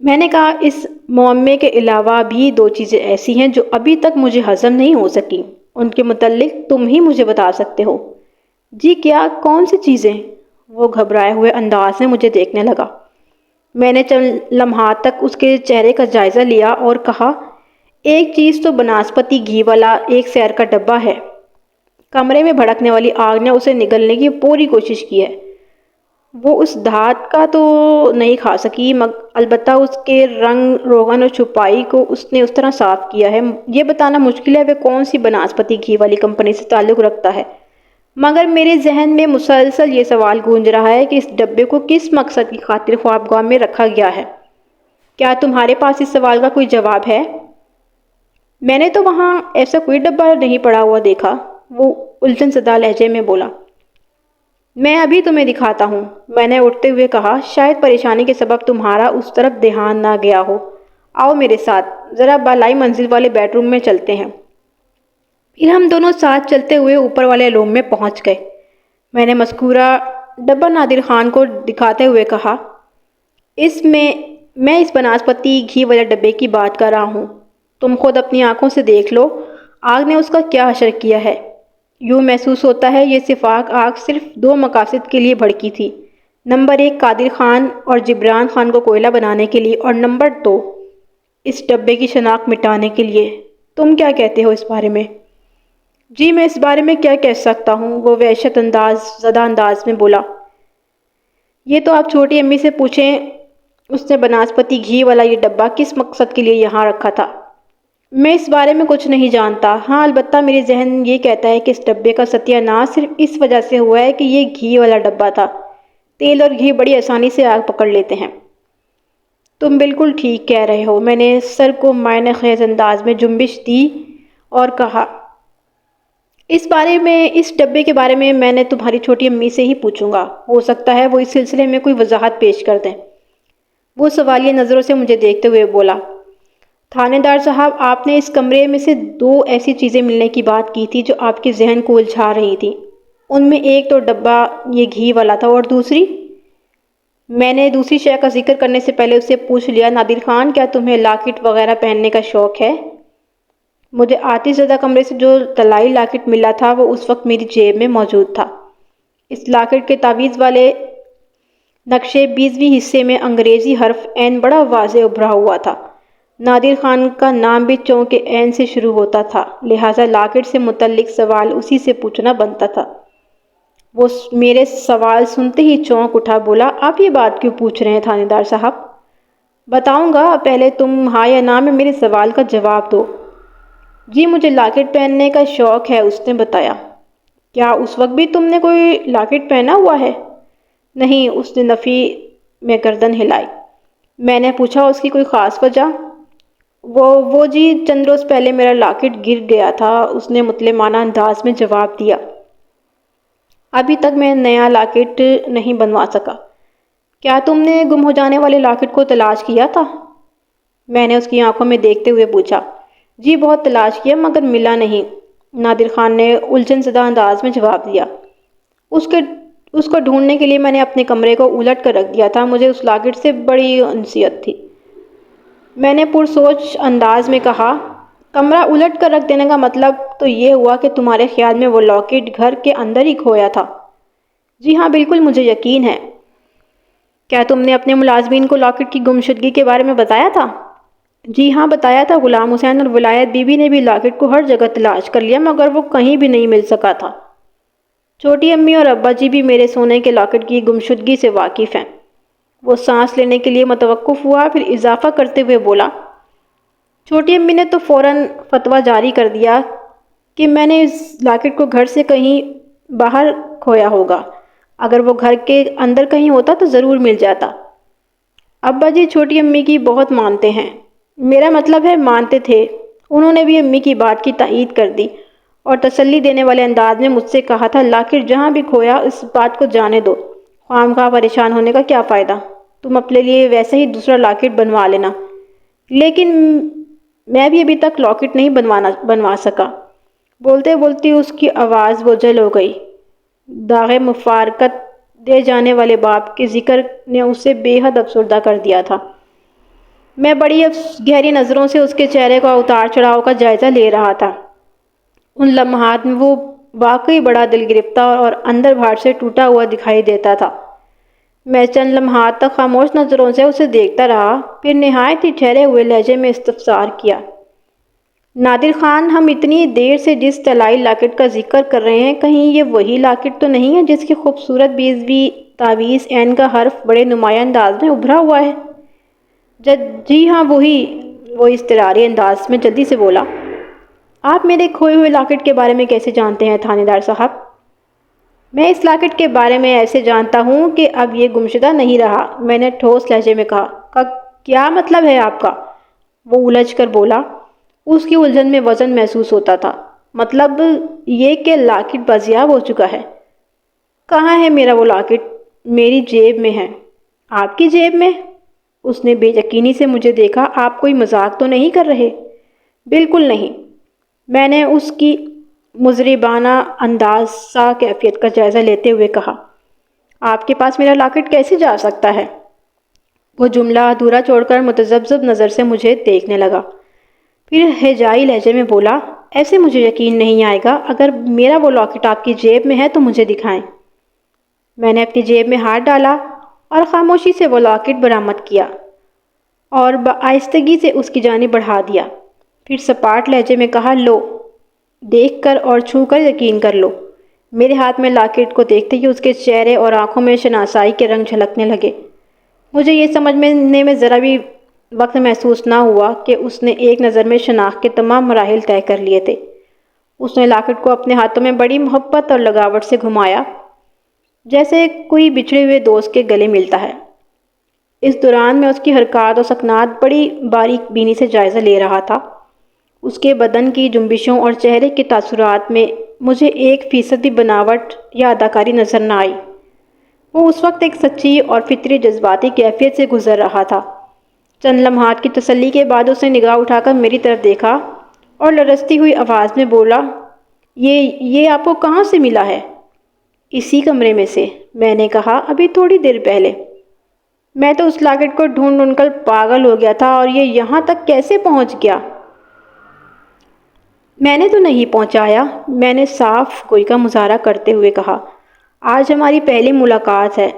S1: میں نے کہا، اس معمے کے علاوہ بھی دو چیزیں ایسی ہیں جو ابھی تک مجھے ہضم نہیں ہو سکیں۔ ان کے متعلق تم ہی مجھے بتا سکتے ہو۔ جی کیا، کون سی چیزیں؟ وہ گھبرائے ہوئے انداز میں مجھے دیکھنے لگا۔ میں نے چند لمحات تک اس کے چہرے کا جائزہ لیا اور کہا، ایک چیز تو بناسپتی گھی والا ایک سیر کا ڈبہ ہے۔ کمرے میں بھڑکنے والی آگ نے اسے نگلنے کی پوری کوشش کی ہے۔ وہ اس دھات کا تو نہیں کھا سکی، البتہ اس کے رنگ روغن اور چھپائی کو اس نے اس طرح صاف کیا ہے، یہ بتانا مشکل ہے وہ کون سی بناسپتی گھی والی کمپنی سے تعلق رکھتا ہے۔ مگر میرے ذہن میں مسلسل یہ سوال گونج رہا ہے کہ اس ڈبے کو کس مقصد کی خاطر خوابگاہ میں رکھا گیا ہے۔ کیا تمہارے پاس اس سوال کا کوئی جواب ہے؟ میں نے تو وہاں ایسا کوئی ڈبہ نہیں پڑا ہوا دیکھا، وہ الجھن زدہ لہجے میں بولا۔ میں ابھی تمہیں دکھاتا ہوں، میں نے اٹھتے ہوئے کہا، شاید پریشانی کے سبب تمہارا اس طرف دھیان نہ گیا ہو۔ آؤ میرے ساتھ، ذرا بالائی منزل والے بیڈ روم میں چلتے ہیں۔ پھر ہم دونوں ساتھ چلتے ہوئے اوپر والے روم میں پہنچ گئے۔ میں نے مذکورہ ڈبہ نادر خان کو دکھاتے ہوئے کہا، میں اس بناسپتی گھی والے ڈبے کی بات کر رہا ہوں، تم خود اپنی آنکھوں سے دیکھ لو، آگ نے اس کا کیا حشر کیا ہے۔ یوں محسوس ہوتا ہے یہ صفاق آگ صرف دو مقاصد کے لیے بھڑکی تھی، نمبر 1 قادر خان اور جبران خان کو کوئلہ بنانے کے لیے، اور نمبر 2 اس ڈبے کی شناخت مٹانے کے لیے۔ تم کیا کہتے ہو اس بارے میں؟ جی میں اس بارے میں کیا کہہ سکتا ہوں، وہ وحشت زدہ انداز میں بولا۔ یہ تو آپ چھوٹی امی سے پوچھیں، اس نے بناسپتی گھی والا یہ ڈبہ کس مقصد کے لیے یہاں رکھا تھا۔ میں اس بارے میں کچھ نہیں جانتا، ہاں البتہ میرے ذہن یہ کہتا ہے کہ اس ڈبے کا ستیہ ناش صرف اس وجہ سے ہوا ہے کہ یہ گھی والا ڈبہ تھا۔ تیل اور گھی بڑی آسانی سے آگ پکڑ لیتے ہیں۔ تم بالکل ٹھیک کہہ رہے ہو، میں نے سر کو معنی خیز انداز میں جنبش دی اور کہا، اس ڈبے کے بارے میں نے تمہاری چھوٹی امی سے ہی پوچھوں گا، ہو سکتا ہے وہ اس سلسلے میں کوئی وضاحت پیش کر دیں۔ وہ سوالیہ نظروں سے مجھے دیکھتے ہوئے بولا، تھانے دار صاحب، آپ نے اس کمرے میں سے 2 ایسی چیزیں ملنے کی بات کی تھی جو آپ کے ذہن کو الجھا رہی تھی، ان میں ایک تو ڈبہ یہ گھی والا تھا اور دوسری؟ میں نے دوسری شے کا ذکر کرنے سے پہلے اس سے پوچھ لیا، نادر خان کیا تمہیں لاکٹ وغیرہ پہننے کا شوق ہے؟ مجھے آتش زدہ کمرے سے جو طلائی لاکٹ ملا تھا وہ اس وقت میری جیب میں موجود تھا۔ اس لاکٹ کے تعویذ والے نقشے 20ویں حصے میں انگریزی حرف این بڑا واضح ابھرا ہوا تھا۔ نادر خان کا نام بھی چوں کے این سے شروع ہوتا تھا، لہٰذا لاکٹ سے متعلق سوال اسی سے پوچھنا بنتا تھا۔ وہ میرے سوال سنتے ہی چونک اٹھا، بولا، آپ یہ بات کیوں پوچھ رہے ہیں تھانے دار صاحب؟ بتاؤں گا، پہلے تم ہاں یا نہ میں میرے سوال کا جواب دو۔ جی مجھے لاکٹ پہننے کا شوق ہے، اس نے بتایا۔ کیا اس وقت بھی تم نے کوئی لاکٹ پہنا ہوا ہے؟ نہیں، اس نے نفی میں گردن ہلائی۔ میں نے پوچھا، اس کی کوئی خاص وجہ؟ وہ جی چند روز پہلے میرا لاکٹ گر گیا تھا، اس نے متلمانہ انداز میں جواب دیا۔ ابھی تک میں نیا لاکٹ نہیں بنوا سکا۔ کیا تم نے گم ہو جانے والے لاکٹ کو تلاش کیا تھا؟ میں نے اس کی آنکھوں میں دیکھتے ہوئے پوچھا۔ جی بہت تلاش کیا مگر ملا نہیں، نادر خان نے الجھن زدہ انداز میں جواب دیا۔ اس کو ڈھونڈنے کے لیے میں نے اپنے کمرے کو الٹ کر رکھ دیا تھا، مجھے اس لاکٹ سے بڑی انسیت تھی۔ میں نے پرسوچ انداز میں کہا، کمرہ الٹ کر رکھ دینے کا مطلب تو یہ ہوا کہ تمہارے خیال میں وہ لاکٹ گھر کے اندر ہی کھویا تھا؟ جی ہاں بالکل، مجھے یقین ہے۔ کیا تم نے اپنے ملازمین کو لاکٹ کی گمشدگی کے بارے میں بتایا تھا؟ جی ہاں بتایا تھا، غلام حسین اور ولایت بی بی نے بھی لاکٹ کو ہر جگہ تلاش کر لیا مگر وہ کہیں بھی نہیں مل سکا تھا۔ چھوٹی امی اور ابا جی بھی میرے سونے کے لاکٹ کی گمشدگی سے واقف ہیں۔ وہ سانس لینے کے لیے متوقف ہوا، پھر اضافہ کرتے ہوئے بولا، چھوٹی امی نے تو فوراً فتویٰ جاری کر دیا کہ میں نے اس لاکٹ کو گھر سے کہیں باہر کھویا ہوگا، اگر وہ گھر کے اندر کہیں ہوتا تو ضرور مل جاتا۔ ابا جی چھوٹی امی کی بہت مانتے ہیں، میرا مطلب ہے مانتے تھے، انہوں نے بھی امی کی بات کی تائید کر دی اور تسلی دینے والے انداز میں مجھ سے کہا تھا، لاکٹ جہاں بھی کھویا اس بات کو جانے دو، خواہ پریشان ہونے کا کیا فائدہ، تم اپنے لیے ویسے ہی دوسرا لاکٹ بنوا لینا۔ لیکن میں بھی ابھی تک لاکٹ نہیں بنوا سکا۔ بولتے بولتے اس کی آواز بوجھل ہو گئی۔ داغ مفارقت دے جانے والے باپ کے ذکر نے اسے بے حد افسردہ کر دیا تھا۔ میں بڑی گہری نظروں سے اس کے چہرے کا اتار چڑھاؤ کا جائزہ لے رہا تھا۔ ان لمحات میں وہ واقعی بڑا دل گرفتہ اور اندر باہر سے ٹوٹا ہوا دکھائی دیتا تھا۔ میں چند لمحات تک خاموش نظروں سے اسے دیکھتا رہا، پھر نہایت ہی ٹھہرے ہوئے لہجے میں استفسار کیا، نادر خان، ہم اتنی دیر سے جس طلائی لاکٹ کا ذکر کر رہے ہیں، کہیں یہ وہی لاکٹ تو نہیں ہے جس کی خوبصورت 20ویں تعویذ عین کا حرف بڑے نمایاں انداز میں ابھرا ہوا ہے؟ جی ہاں وہی، وہ اضطراری انداز میں جلدی سے بولا۔ آپ میرے کھوئے ہوئے لاکٹ کے بارے میں کیسے جانتے ہیں تھانے دار صاحب؟ میں اس لاکٹ کے بارے میں ایسے جانتا ہوں کہ اب یہ گمشدہ نہیں رہا، میں نے ٹھوس لہجے میں کہا۔ کیا مطلب ہے آپ کا؟ وہ الجھ کر بولا۔ اس کی الجھن میں وزن محسوس ہوتا تھا۔ مطلب یہ کہ لاکٹ بازیاب ہو چکا ہے۔ کہاں ہے میرا وہ لاکٹ؟ میری جیب میں ہے۔ آپ کی جیب میں؟ اس نے بے یقینی سے مجھے دیکھا۔ آپ کوئی مذاق تو نہیں کر رہے؟ بالکل نہیں، میں نے اس کی مضربانہ اندازہ کیفیت کا جائزہ لیتے ہوئے کہا۔ آپ کے پاس میرا لاکٹ کیسے جا سکتا ہے؟ وہ جملہ ادھورا چھوڑ کر متذبذب نظر سے مجھے دیکھنے لگا، پھر ہجائی لہجے میں بولا، ایسے مجھے یقین نہیں آئے گا۔ اگر میرا وہ لاکٹ آپ کی جیب میں ہے تو مجھے دکھائیں۔ میں نے اپنی جیب میں ہاتھ ڈالا اور خاموشی سے وہ لاکٹ برآمد کیا اور بآہستگی سے اس کی جانب بڑھا دیا، پھر سپاٹ لہجے میں کہا، لو، دیکھ کر اور چھو کر یقین کر لو۔ میرے ہاتھ میں لاکٹ کو دیکھتے ہی اس کے چہرے اور آنکھوں میں شناسائی کے رنگ جھلکنے لگے۔ مجھے یہ سمجھنے میں ذرا بھی وقت محسوس نہ ہوا کہ اس نے ایک نظر میں شناخت کے تمام مراحل طے کر لیے تھے۔ اس نے لاکٹ کو اپنے ہاتھوں میں بڑی محبت اور لگاوٹ سے گھمایا، جیسے کوئی بچھڑے ہوئے دوست کے گلے ملتا ہے۔ اس دوران میں اس کی حرکات و سکنات بڑی باریک بینی سے جائزہ لے رہا تھا۔ اس کے بدن کی جنبشوں اور چہرے کے تاثرات میں مجھے 1% بھی بناوٹ یا اداکاری نظر نہ آئی۔ وہ اس وقت ایک سچی اور فطری جذباتی کیفیت سے گزر رہا تھا۔ چند لمحات کی تسلی کے بعد اس نے نگاہ اٹھا کر میری طرف دیکھا اور لرزتی ہوئی آواز میں بولا، یہ آپ کو کہاں سے ملا ہے؟ اسی کمرے میں سے، میں نے کہا، ابھی تھوڑی دیر پہلے۔ میں تو اس لاکٹ کو ڈھونڈ ڈھونڈ کر پاگل ہو گیا تھا، اور یہ یہاں تک کیسے پہنچ گیا؟ میں نے تو نہیں پہنچایا، میں نے صاف گوئی کا مظاہرہ کرتے ہوئے کہا۔ آج ہماری پہلی ملاقات ہے،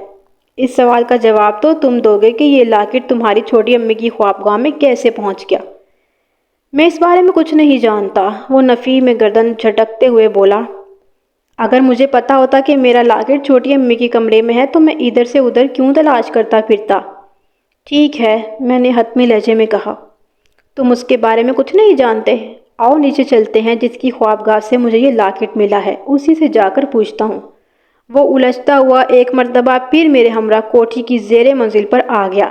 S1: اس سوال کا جواب تو تم دو گے کہ یہ لاکٹ تمہاری چھوٹی امی کی خوابگاہ میں کیسے پہنچ گیا۔ میں اس بارے میں کچھ نہیں جانتا، وہ نفی میں گردن جھٹکتے ہوئے بولا۔ اگر مجھے پتا ہوتا کہ میرا لاکٹ چھوٹی امی کے کمرے میں ہے تو میں ادھر سے ادھر کیوں تلاش کرتا پھرتا؟ ٹھیک ہے، میں نے حتمی لہجے میں کہا، تم اس کے بارے میں کچھ نہیں جانتے؟ آؤ نیچے چلتے ہیں، جس کی خوابگاہ سے مجھے یہ لاکٹ ملا ہے اسی سے جا کر پوچھتا ہوں۔ وہ الجھتا ہوا ایک مرتبہ پھر میرے ہمراہ کوٹھی کی زیر منزل پر آ گیا۔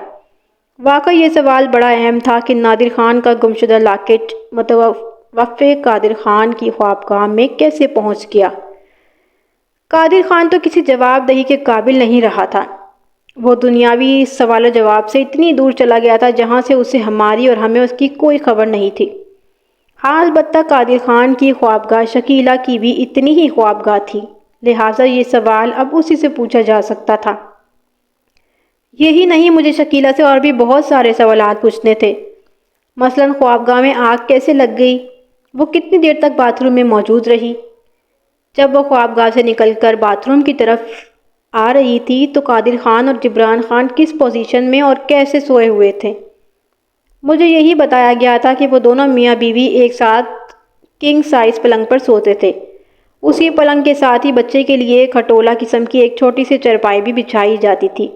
S1: واقعی یہ سوال بڑا اہم تھا کہ نادر خان کا گمشدہ لاکٹ متوفی قادر خان کی خوابگاہ میں کیسے پہنچ گیا؟ قادر خان تو کسی جواب دہی کے قابل نہیں رہا تھا۔ وہ دنیاوی سوال و جواب سے اتنی دور چلا گیا تھا جہاں سے اسے ہماری اور ہمیں اس کی کوئی خبر نہیں تھی۔ ہاں، البتہ قادر خان کی خوابگاہ شکیلہ کی بھی اتنی ہی خوابگاہ تھی، لہٰذا یہ سوال اب اسی سے پوچھا جا سکتا تھا۔ یہی نہیں، مجھے شکیلہ سے اور بھی بہت سارے سوالات پوچھنے تھے۔ مثلاً خوابگاہ میں آگ کیسے لگ گئی؟ وہ کتنی دیر تک باتھ روم میں موجود رہی؟ جب وہ خوابگاہ سے نکل کر باتھ روم کی طرف آ رہی تھی تو قادر خان اور جبران خان کس پوزیشن میں اور کیسے سوئے ہوئے تھے؟ مجھے یہی بتایا گیا تھا کہ وہ دونوں میاں بیوی ایک ساتھ کنگ سائز پلنگ پر سوتے تھے۔ اسی پلنگ کے ساتھ ہی بچے کے لیے کھٹولا قسم کی ایک چھوٹی سی چرپائی بھی بچھائی جاتی تھی۔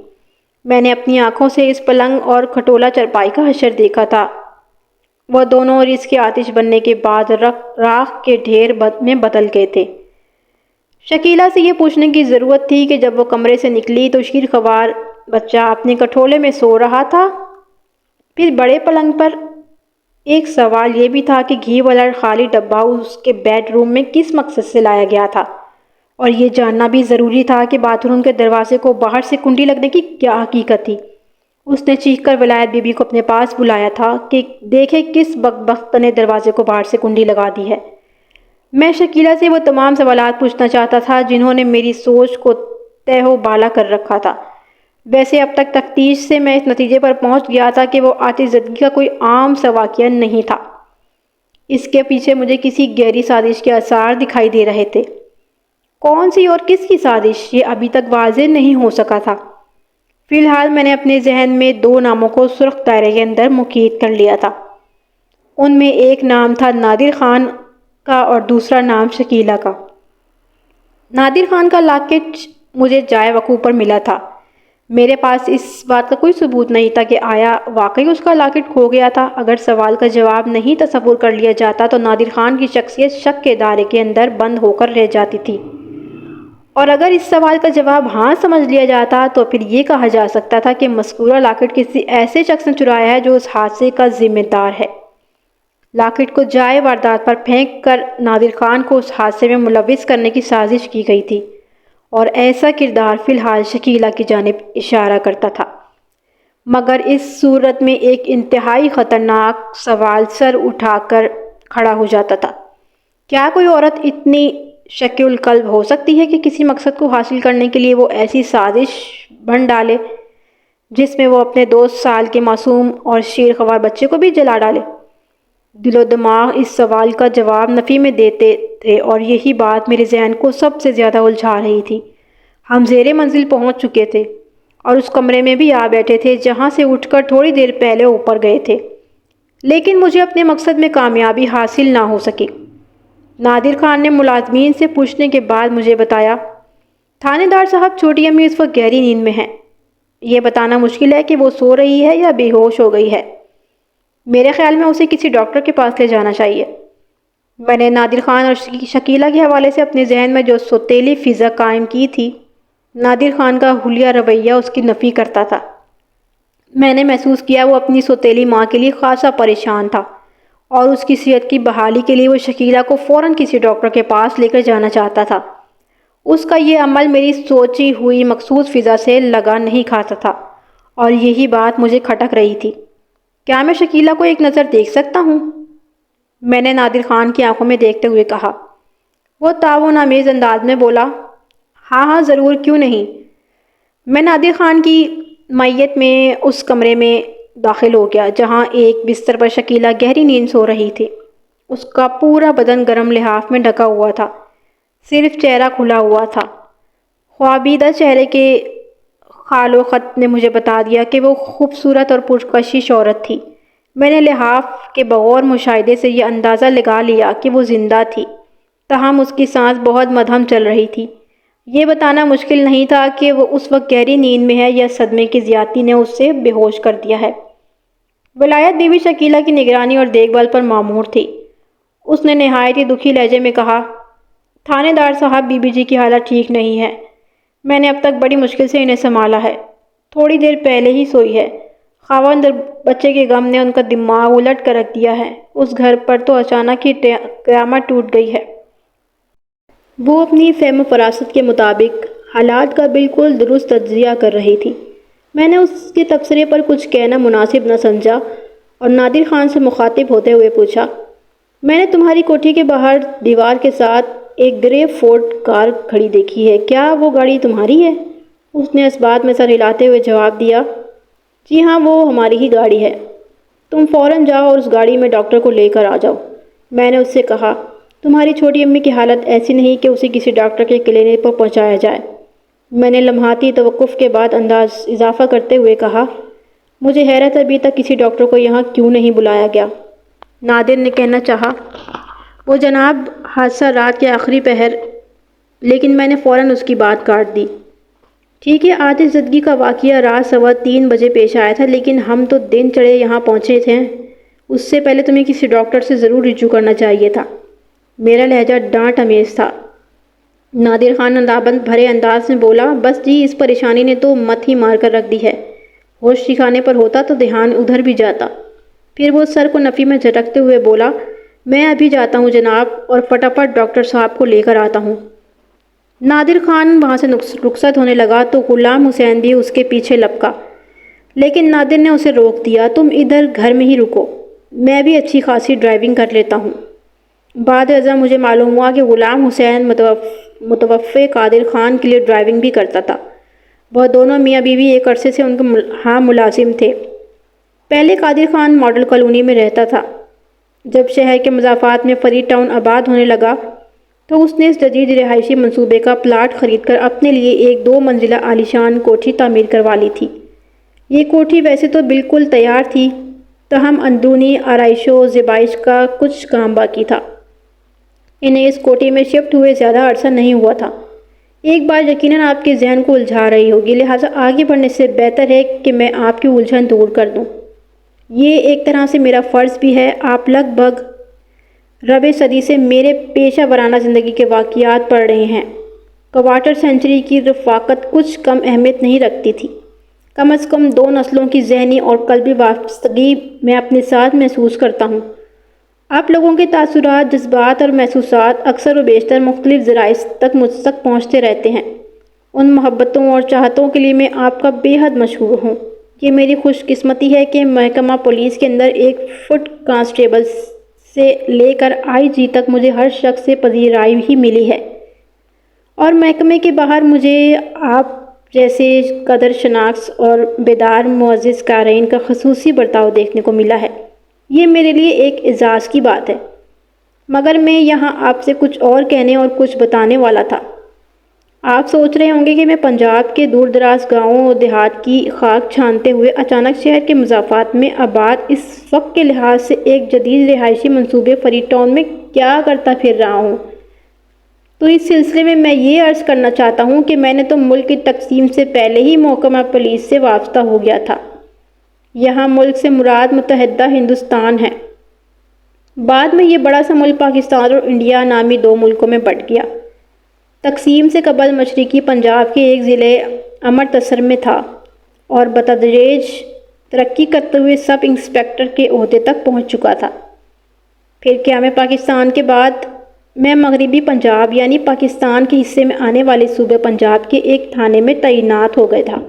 S1: میں نے اپنی آنکھوں سے اس پلنگ اور کھٹولا چرپائی کا حشر دیکھا تھا۔ وہ دونوں اور اس کے آتش بننے کے بعد راکھ کے ڈھیر میں بدل گئے تھے۔ شکیلہ سے یہ پوچھنے کی ضرورت تھی کہ جب وہ کمرے سے نکلی تو شیر خوار بچہ اپنے کھٹولے میں سو رہا تھا، پھر بڑے پلنگ پر۔ ایک سوال یہ بھی تھا کہ گھی والا خالی ڈبہ اس کے بیڈ روم میں کس مقصد سے لایا گیا تھا، اور یہ جاننا بھی ضروری تھا کہ باتھ روم کے دروازے کو باہر سے کنڈی لگنے کی کیا حقیقت تھی۔ اس نے چیخ کر ولایت بی بی کو اپنے پاس بلایا تھا کہ دیکھے کس بدبخت نے دروازے کو باہر سے کنڈی لگا دی ہے۔ میں شکیلہ سے وہ تمام سوالات پوچھنا چاہتا تھا جنہوں نے میری سوچ کو تہہ و بالا کر رکھا تھا۔ ویسے اب تک تفتیش سے میں اس نتیجے پر پہنچ گیا تھا کہ وہ آتش زدگی کا کوئی عام سا واقعہ نہیں تھا۔ اس کے پیچھے مجھے کسی گہری سازش کے آثار دکھائی دے رہے تھے۔ کون سی اور کس کی سازش، یہ ابھی تک واضح نہیں ہو سکا تھا۔ فی الحال میں نے اپنے ذہن میں دو ناموں کو سرخ دائرے کے اندر مقید کر لیا تھا۔ ان میں ایک نام تھا نادر خان کا اور دوسرا نام شکیلہ کا۔ نادر خان کا لاکٹ مجھے جائے وقوع پر ملا تھا۔ میرے پاس اس بات کا کوئی ثبوت نہیں تھا کہ آیا واقعی اس کا لاکٹ کھو گیا تھا۔ اگر سوال کا جواب نہیں تصور کر لیا جاتا تو نادر خان کی شخصیت شک کے دائرے کے اندر بند ہو کر رہ جاتی تھی، اور اگر اس سوال کا جواب ہاں سمجھ لیا جاتا تو پھر یہ کہا جا سکتا تھا کہ مذکورہ لاکٹ کسی ایسے شخص نے چرایا ہے جو اس حادثے کا ذمہ دار ہے۔ لاکٹ کو جائے واردات پر پھینک کر نادر خان کو اس حادثے میں ملوث کرنے کی سازش کی گئی تھی، اور ایسا کردار فی الحال شکیلہ کی جانب اشارہ کرتا تھا۔ مگر اس صورت میں ایک انتہائی خطرناک سوال سر اٹھا کر کھڑا ہو جاتا تھا۔ کیا کوئی عورت اتنی شکی القلب ہو سکتی ہے کہ کسی مقصد کو حاصل کرنے کے لیے وہ ایسی سازش بن ڈالے جس میں وہ اپنے 2 سال کے معصوم اور شیر خوار بچے کو بھی جلا ڈالے؟ دل و دماغ اس سوال کا جواب نفی میں دیتے تھے، اور یہی بات میرے ذہن کو سب سے زیادہ الجھا رہی تھی۔ ہم زیر منزل پہنچ چکے تھے اور اس کمرے میں بھی آ بیٹھے تھے جہاں سے اٹھ کر تھوڑی دیر پہلے اوپر گئے تھے، لیکن مجھے اپنے مقصد میں کامیابی حاصل نہ ہو سکی۔ نادر خان نے ملازمین سے پوچھنے کے بعد مجھے بتایا، تھانے دار صاحب، چھوٹی امی اس وقت گہری نیند میں ہیں۔ یہ بتانا مشکل ہے کہ وہ سو رہی ہے یا بے ہوش ہو گئی ہے۔ میرے خیال میں اسے کسی ڈاکٹر کے پاس لے جانا چاہیے۔ میں نے نادر خان اور شکیلہ کے حوالے سے اپنے ذہن میں جو سوتیلی فضا قائم کی تھی، نادر خان کا حلیہ رویہ اس کی نفی کرتا تھا۔ میں نے محسوس کیا وہ اپنی سوتیلی ماں کے لیے خاصا پریشان تھا، اور اس کی صحت کی بحالی کے لیے وہ شکیلہ کو فوراً کسی ڈاکٹر کے پاس لے کر جانا چاہتا تھا۔ اس کا یہ عمل میری سوچی ہوئی مخصوص فضا سے لگا نہیں کھاتا تھا، اور یہی بات مجھے کھٹک رہی تھی۔ کیا میں شکیلہ کو ایک نظر دیکھ سکتا ہوں؟ میں نے نادر خان کی آنکھوں میں دیکھتے ہوئے کہا۔ وہ تعاون آمیز انداز میں بولا، ہاں ہاں ضرور، کیوں نہیں۔ میں نادر خان کی معیت میں اس کمرے میں داخل ہو گیا جہاں ایک بستر پر شکیلہ گہری نیند سو رہی تھی۔ اس کا پورا بدن گرم لحاف میں ڈھکا ہوا تھا، صرف چہرہ کھلا ہوا تھا۔ خوابیدہ چہرے کے خال و خط نے مجھے بتا دیا کہ وہ خوبصورت اور پرکشش عورت تھی۔ میں نے لحاف کے بغور مشاہدے سے یہ اندازہ لگا لیا کہ وہ زندہ تھی، تاہم اس کی سانس بہت مدھم چل رہی تھی۔ یہ بتانا مشکل نہیں تھا کہ وہ اس وقت گہری نیند میں ہے یا صدمے کی زیادتی نے اسے بے ہوش کر دیا ہے۔ ولایت بی بی شکیلہ کی نگرانی اور دیکھ بھال پر مامور تھی۔ اس نے نہایت ہی دکھی لہجے میں کہا، تھانے دار صاحب، بی بی جی کی حالت ٹھیک نہیں ہے۔ میں نے اب تک بڑی مشکل سے انہیں سنبھالا ہے، تھوڑی دیر پہلے ہی سوئی ہے۔ خاوند اور بچے کے غم نے ان کا دماغ الٹ کر رکھ دیا ہے۔ اس گھر پر تو اچانک ہی قیامت ٹوٹ گئی ہے۔ وہ اپنی فہم و فراست کے مطابق حالات کا بالکل درست تجزیہ کر رہی تھی۔ میں نے اس کے تبصرے پر کچھ کہنا مناسب نہ سمجھا اور نادر خان سے مخاطب ہوتے ہوئے پوچھا، میں نے تمہاری کوٹھی کے باہر دیوار کے ساتھ ایک گرے فورڈ کار کھڑی دیکھی ہے، کیا وہ گاڑی تمہاری ہے؟ اس نے اس بات میں سر ہلاتے ہوئے جواب دیا، جی ہاں، وہ ہماری ہی گاڑی ہے۔ تم فوراً جاؤ اور اس گاڑی میں ڈاکٹر کو لے کر آ جاؤ۔ میں نے اس سے کہا، تمہاری چھوٹی امی کی حالت ایسی نہیں کہ اسے کسی ڈاکٹر کے کلینک پر پہنچایا جائے۔ میں نے لمحاتی توقف کے بعد انداز اضافہ کرتے ہوئے کہا، مجھے حیرت ابھی تک کسی ڈاکٹر کو یہاں کیوں نہیں بلایا گیا۔ نادر نے کہنا چاہا، وہ جناب، حادثہ رات کے آخری پہر، لیکن میں نے فوراً اس کی بات کاٹ دی۔ ٹھیک ہے، آتش زدگی کا واقعہ رات 3:15 بجے پیش آیا تھا، لیکن ہم تو دن چڑھے یہاں پہنچے تھے۔ اس سے پہلے تمہیں کسی ڈاکٹر سے ضرور رجوع کرنا چاہیے تھا۔ میرا لہجہ ڈانٹ امیز تھا۔ نادر خان ندامت بھرے انداز میں بولا، بس جی، اس پریشانی نے تو مت ہی مار کر رکھ دی ہے۔ ہوش ٹھکانے پر ہوتا تو دھیان ادھر بھی جاتا۔ پھر وہ سر کو نفی میں جھٹکتے ہوئے بولا، میں ابھی جاتا ہوں جناب، اور فٹافٹ ڈاکٹر صاحب کو لے کر آتا ہوں۔ نادر خان وہاں سے رخصت ہونے لگا تو غلام حسین بھی اس کے پیچھے لپکا، لیکن نادر نے اسے روک دیا، تم ادھر گھر میں ہی رکو، میں بھی اچھی خاصی ڈرائیونگ کر لیتا ہوں۔ بعد ازاں مجھے معلوم ہوا کہ غلام حسین متوفی قادر خان کے لیے ڈرائیونگ بھی کرتا تھا۔ وہ دونوں میاں بیوی ایک عرصے سے ان کے ہاں ملازم تھے۔ پہلے قادر خان ماڈل کالونی میں رہتا تھا۔ جب شہر کے مضافات میں فری ٹاؤن آباد ہونے لگا تو اس نے اس جدید رہائشی منصوبے کا پلاٹ خرید کر اپنے لیے ایک 2 منزلہ عالیشان کوٹھی تعمیر کروا لی تھی۔ یہ کوٹھی ویسے تو بالکل تیار تھی، تاہم اندرونی آرائش و زیبائش کا کچھ کام باقی تھا۔ انہیں اس کوٹھی میں شفٹ ہوئے زیادہ عرصہ نہیں ہوا تھا۔ ایک بات یقیناً آپ کے ذہن کو الجھا رہی ہوگی، لہٰذا آگے بڑھنے سے بہتر ہے کہ میں آپ کی الجھن دور کر دوں۔ یہ ایک طرح سے میرا فرض بھی ہے۔ آپ لگ بھگ ربع صدی سے میرے پیشہ ورانہ زندگی کے واقعات پڑھ رہے ہیں۔ کوارٹر سینچری کی رفاقت کچھ کم اہمیت نہیں رکھتی تھی۔ کم از کم 2 نسلوں کی ذہنی اور قلبی وابستگی میں اپنے ساتھ محسوس کرتا ہوں۔ آپ لوگوں کے تاثرات، جذبات اور محسوسات اکثر و بیشتر مختلف ذرائع تک مجھ تک پہنچتے رہتے ہیں۔ ان محبتوں اور چاہتوں کے لیے میں آپ کا بے حد مشکور ہوں۔ یہ میری خوش قسمتی ہے کہ محکمہ پولیس کے اندر ایک فٹ کانسٹیبل سے لے کر IG تک مجھے ہر شخص سے پذیرائی ہی ملی ہے، اور محکمے کے باہر مجھے آپ جیسے قدر شناس اور بیدار معزز قارئین کا خصوصی برتاؤ دیکھنے کو ملا ہے۔ یہ میرے لیے ایک اعزاز کی بات ہے، مگر میں یہاں آپ سے کچھ اور کہنے اور کچھ بتانے والا تھا۔ آپ سوچ رہے ہوں گے کہ میں پنجاب کے دور دراز گاؤں اور دیہات کی خاک چھانتے ہوئے اچانک شہر کے مضافات میں آباد اس وقت کے لحاظ سے ایک جدید رہائشی منصوبے فری ٹاؤن میں کیا کرتا پھر رہا ہوں۔ تو اس سلسلے میں یہ عرض کرنا چاہتا ہوں کہ میں نے تو ملک کی تقسیم سے پہلے ہی محکمہ پولیس سے وابستہ ہو گیا تھا۔ یہاں ملک سے مراد متحدہ ہندوستان ہے۔ بعد میں یہ بڑا سا ملک پاکستان اور انڈیا نامی 2 ملکوں میں بٹ گیا۔ تقسیم سے قبل مشرقی پنجاب کے ایک ضلع امرتسر میں تھا اور بتدریج ترقی کرتے ہوئے سب انسپکٹر کے عہدے تک پہنچ چکا تھا۔ پھر قیام پاکستان کے بعد میں مغربی پنجاب یعنی پاکستان کے حصے میں آنے والے صوبہ پنجاب کے ایک تھانے میں تعینات ہو گیا تھا۔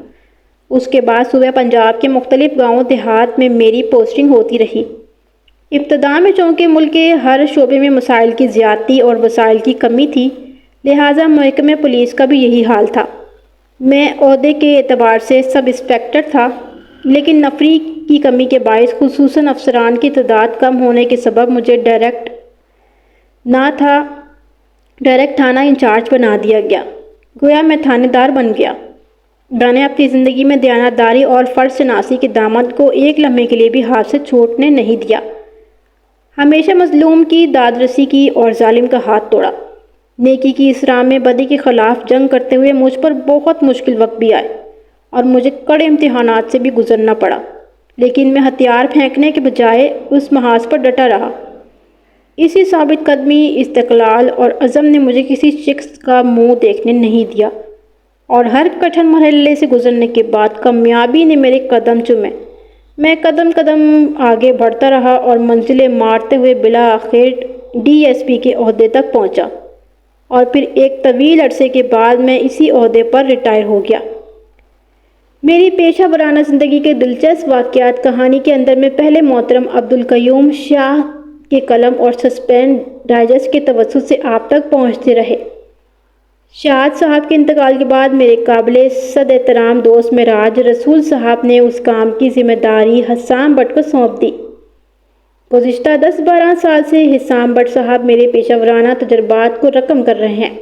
S1: اس کے بعد صوبہ پنجاب کے مختلف گاؤں دیہات میں میری پوسٹنگ ہوتی رہی۔ ابتدا میں چونکہ ملک کے ہر شعبے میں مسائل کی زیادتی اور وسائل کی کمی تھی، لہٰذا محکمہ پولیس کا بھی یہی حال تھا۔ میں عہدے کے اعتبار سے سب انسپکٹر تھا، لیکن نفری کی کمی کے باعث خصوصاً افسران کی تعداد کم ہونے کے سبب مجھے ڈائریکٹ تھانہ انچارج بنا دیا گیا۔ گویا میں تھانے دار بن گیا۔ میں نے اپنی زندگی میں دیانتداری اور فرض شناسی کے دامن کو ایک لمحے کے لیے بھی ہاتھ سے چھوٹنے نہیں دیا۔ ہمیشہ مظلوم کی داد رسی کی اور ظالم کا ہاتھ توڑا۔ نیکی کی اس راہ میں بدی کے خلاف جنگ کرتے ہوئے مجھ پر بہت مشکل وقت بھی آئے اور مجھے کڑے امتحانات سے بھی گزرنا پڑا، لیکن میں ہتھیار پھینکنے کے بجائے اس محاذ پر ڈٹا رہا۔ اسی ثابت قدمی، استقلال اور عزم نے مجھے کسی شخص کا منہ دیکھنے نہیں دیا، اور ہر کٹھن مرحلے سے گزرنے کے بعد کامیابی نے میرے قدم چومے۔ میں قدم قدم آگے بڑھتا رہا اور منزلیں مارتے ہوئے بالآخر DSP کے عہدے تک پہنچا، اور پھر ایک طویل عرصے کے بعد میں اسی عہدے پر ریٹائر ہو گیا۔ میری پیشہ ورانہ زندگی کے دلچسپ واقعات کہانی کے اندر میں پہلے محترم عبدالقیوم شاہ کے قلم اور سسپینس ڈائجسٹ کے توسط سے آپ تک پہنچتے رہے۔ شاد صاحب کے انتقال کے بعد میرے قابل صد احترام دوست معراج رسول صاحب نے اس کام کی ذمہ داری حسام بٹ کو سونپ دی۔ گزشتہ 10-12 سال سے حسام بٹ صاحب میرے پیشہ ورانہ تجربات کو رقم کر رہے ہیں۔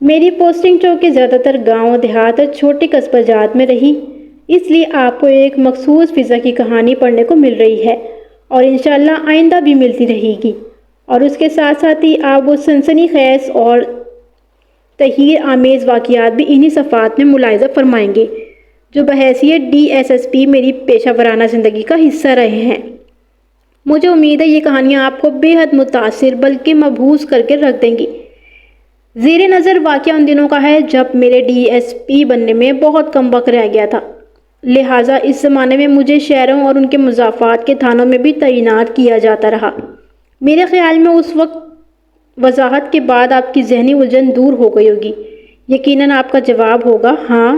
S1: میری پوسٹنگ چونکہ زیادہ تر گاؤں دیہات اور چھوٹے قصبہ جات میں رہی، اس لیے آپ کو ایک مخصوص فضا کی کہانی پڑھنے کو مل رہی ہے، اور انشاءاللہ آئندہ بھی ملتی رہے گی، اور اس کے ساتھ ساتھ ہی آپ وہ سنسنی خیز اور تحیر آمیز واقعات بھی انہی صفحات میں ملاحظہ فرمائیں گے جو بحیثیت DSSP میری پیشہ ورانہ زندگی کا حصہ رہے ہیں۔ مجھے امید ہے یہ کہانیاں آپ کو بے حد متاثر بلکہ مبہوت کر کے رکھ دیں گی۔ زیر نظر واقعہ ان دنوں کا ہے جب میرے DSP بننے میں بہت کم وقت رہ گیا تھا، لہٰذا اس زمانے میں مجھے شہروں اور ان کے مضافات کے تھانوں میں بھی تعینات کیا جاتا رہا۔ میرے خیال میں اس وقت وضاحت کے بعد آپ کی ذہنی الجھن دور ہو گئی ہوگی۔ یقیناً آپ کا جواب ہوگا ہاں۔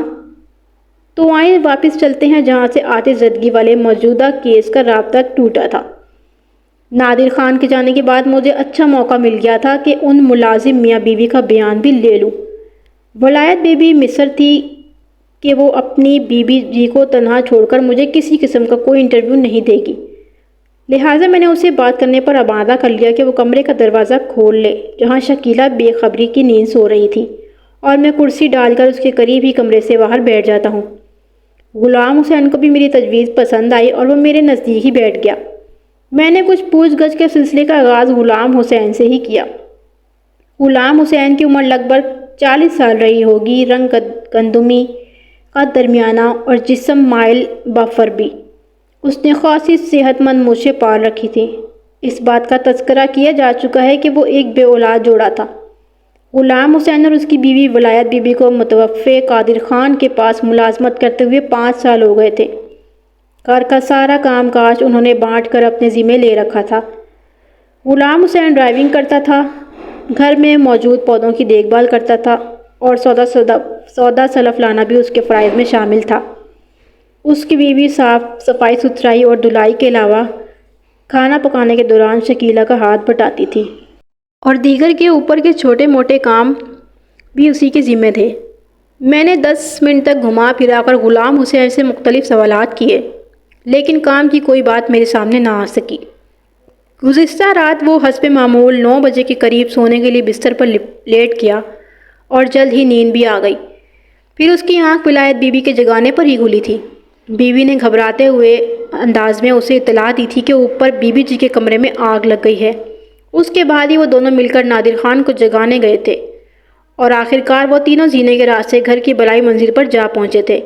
S1: تو آئیں واپس چلتے ہیں جہاں سے آتش زدگی والے موجودہ کیس کا رابطہ ٹوٹا تھا۔ نادر خان کے جانے کے بعد مجھے اچھا موقع مل گیا تھا کہ ان ملازم میاں بیوی کا بیان بھی لے لوں۔ ولایت بی بی مصر تھی کہ وہ اپنی بیوی جی کو تنہا چھوڑ کر مجھے کسی قسم کا کوئی انٹرویو نہیں دے گی، لہٰذا میں نے اسے بات کرنے پر آمادہ کر لیا کہ وہ کمرے کا دروازہ کھول لے جہاں شکیلہ بے خبری کی نیند سو رہی تھی، اور میں کرسی ڈال کر اس کے قریب ہی کمرے سے باہر بیٹھ جاتا ہوں۔ غلام حسین کو بھی میری تجویز پسند آئی اور وہ میرے نزدیک ہی بیٹھ گیا۔ میں نے کچھ پوچھ گچھ کے سلسلے کا آغاز غلام حسین سے ہی کیا۔ غلام حسین کی عمر لگ بھگ 40 سال رہی ہوگی، رنگ گندمی کا درمیانہ اور جسم مائل بافر بھی۔ اس نے خاصی صحت مند مونچھیں پال رکھی تھیں۔ اس بات کا تذکرہ کیا جا چکا ہے کہ وہ ایک بے اولاد جوڑا تھا۔ غلام حسین اور اس کی بیوی ولایت بی بی کو متوفی قادر خان کے پاس ملازمت کرتے ہوئے 5 سال ہو گئے تھے۔ گھر کا سارا کام کاج انہوں نے بانٹ کر اپنے ذمے لے رکھا تھا۔ غلام حسین ڈرائیونگ کرتا تھا، گھر میں موجود پودوں کی دیکھ بھال کرتا تھا اور سودا سلف لانا بھی اس کے فرائض میں شامل تھا۔ اس کی بیوی صاف صفائی ستھرائی اور دھلائی کے علاوہ کھانا پکانے کے دوران شکیلہ کا ہاتھ بٹاتی تھی، اور دیگر کے اوپر کے چھوٹے موٹے کام بھی اسی کے ذمے تھے۔ میں نے 10 منٹ تک گھما پھرا کر غلام حسین سے مختلف سوالات کیے، لیکن کام کی کوئی بات میرے سامنے نہ آ سکی۔ گزشتہ رات وہ حسب معمول 9 بجے کے قریب سونے کے لیے بستر پر لیٹ گیا اور جلد ہی نیند بھی آ گئی۔ پھر اس کی آنکھ ولایت بی بی کے جگانے پر ہی کھلی تھی۔ بیوی نے گھبراتے ہوئے انداز میں اسے اطلاع دی تھی کہ اوپر بی بی جی کے کمرے میں آگ لگ گئی ہے۔ اس کے بعد ہی وہ دونوں مل کر نادر خان کو جگانے گئے تھے، اور آخرکار وہ تینوں زینے کے راستے گھر کی بلائی منزل پر جا پہنچے تھے۔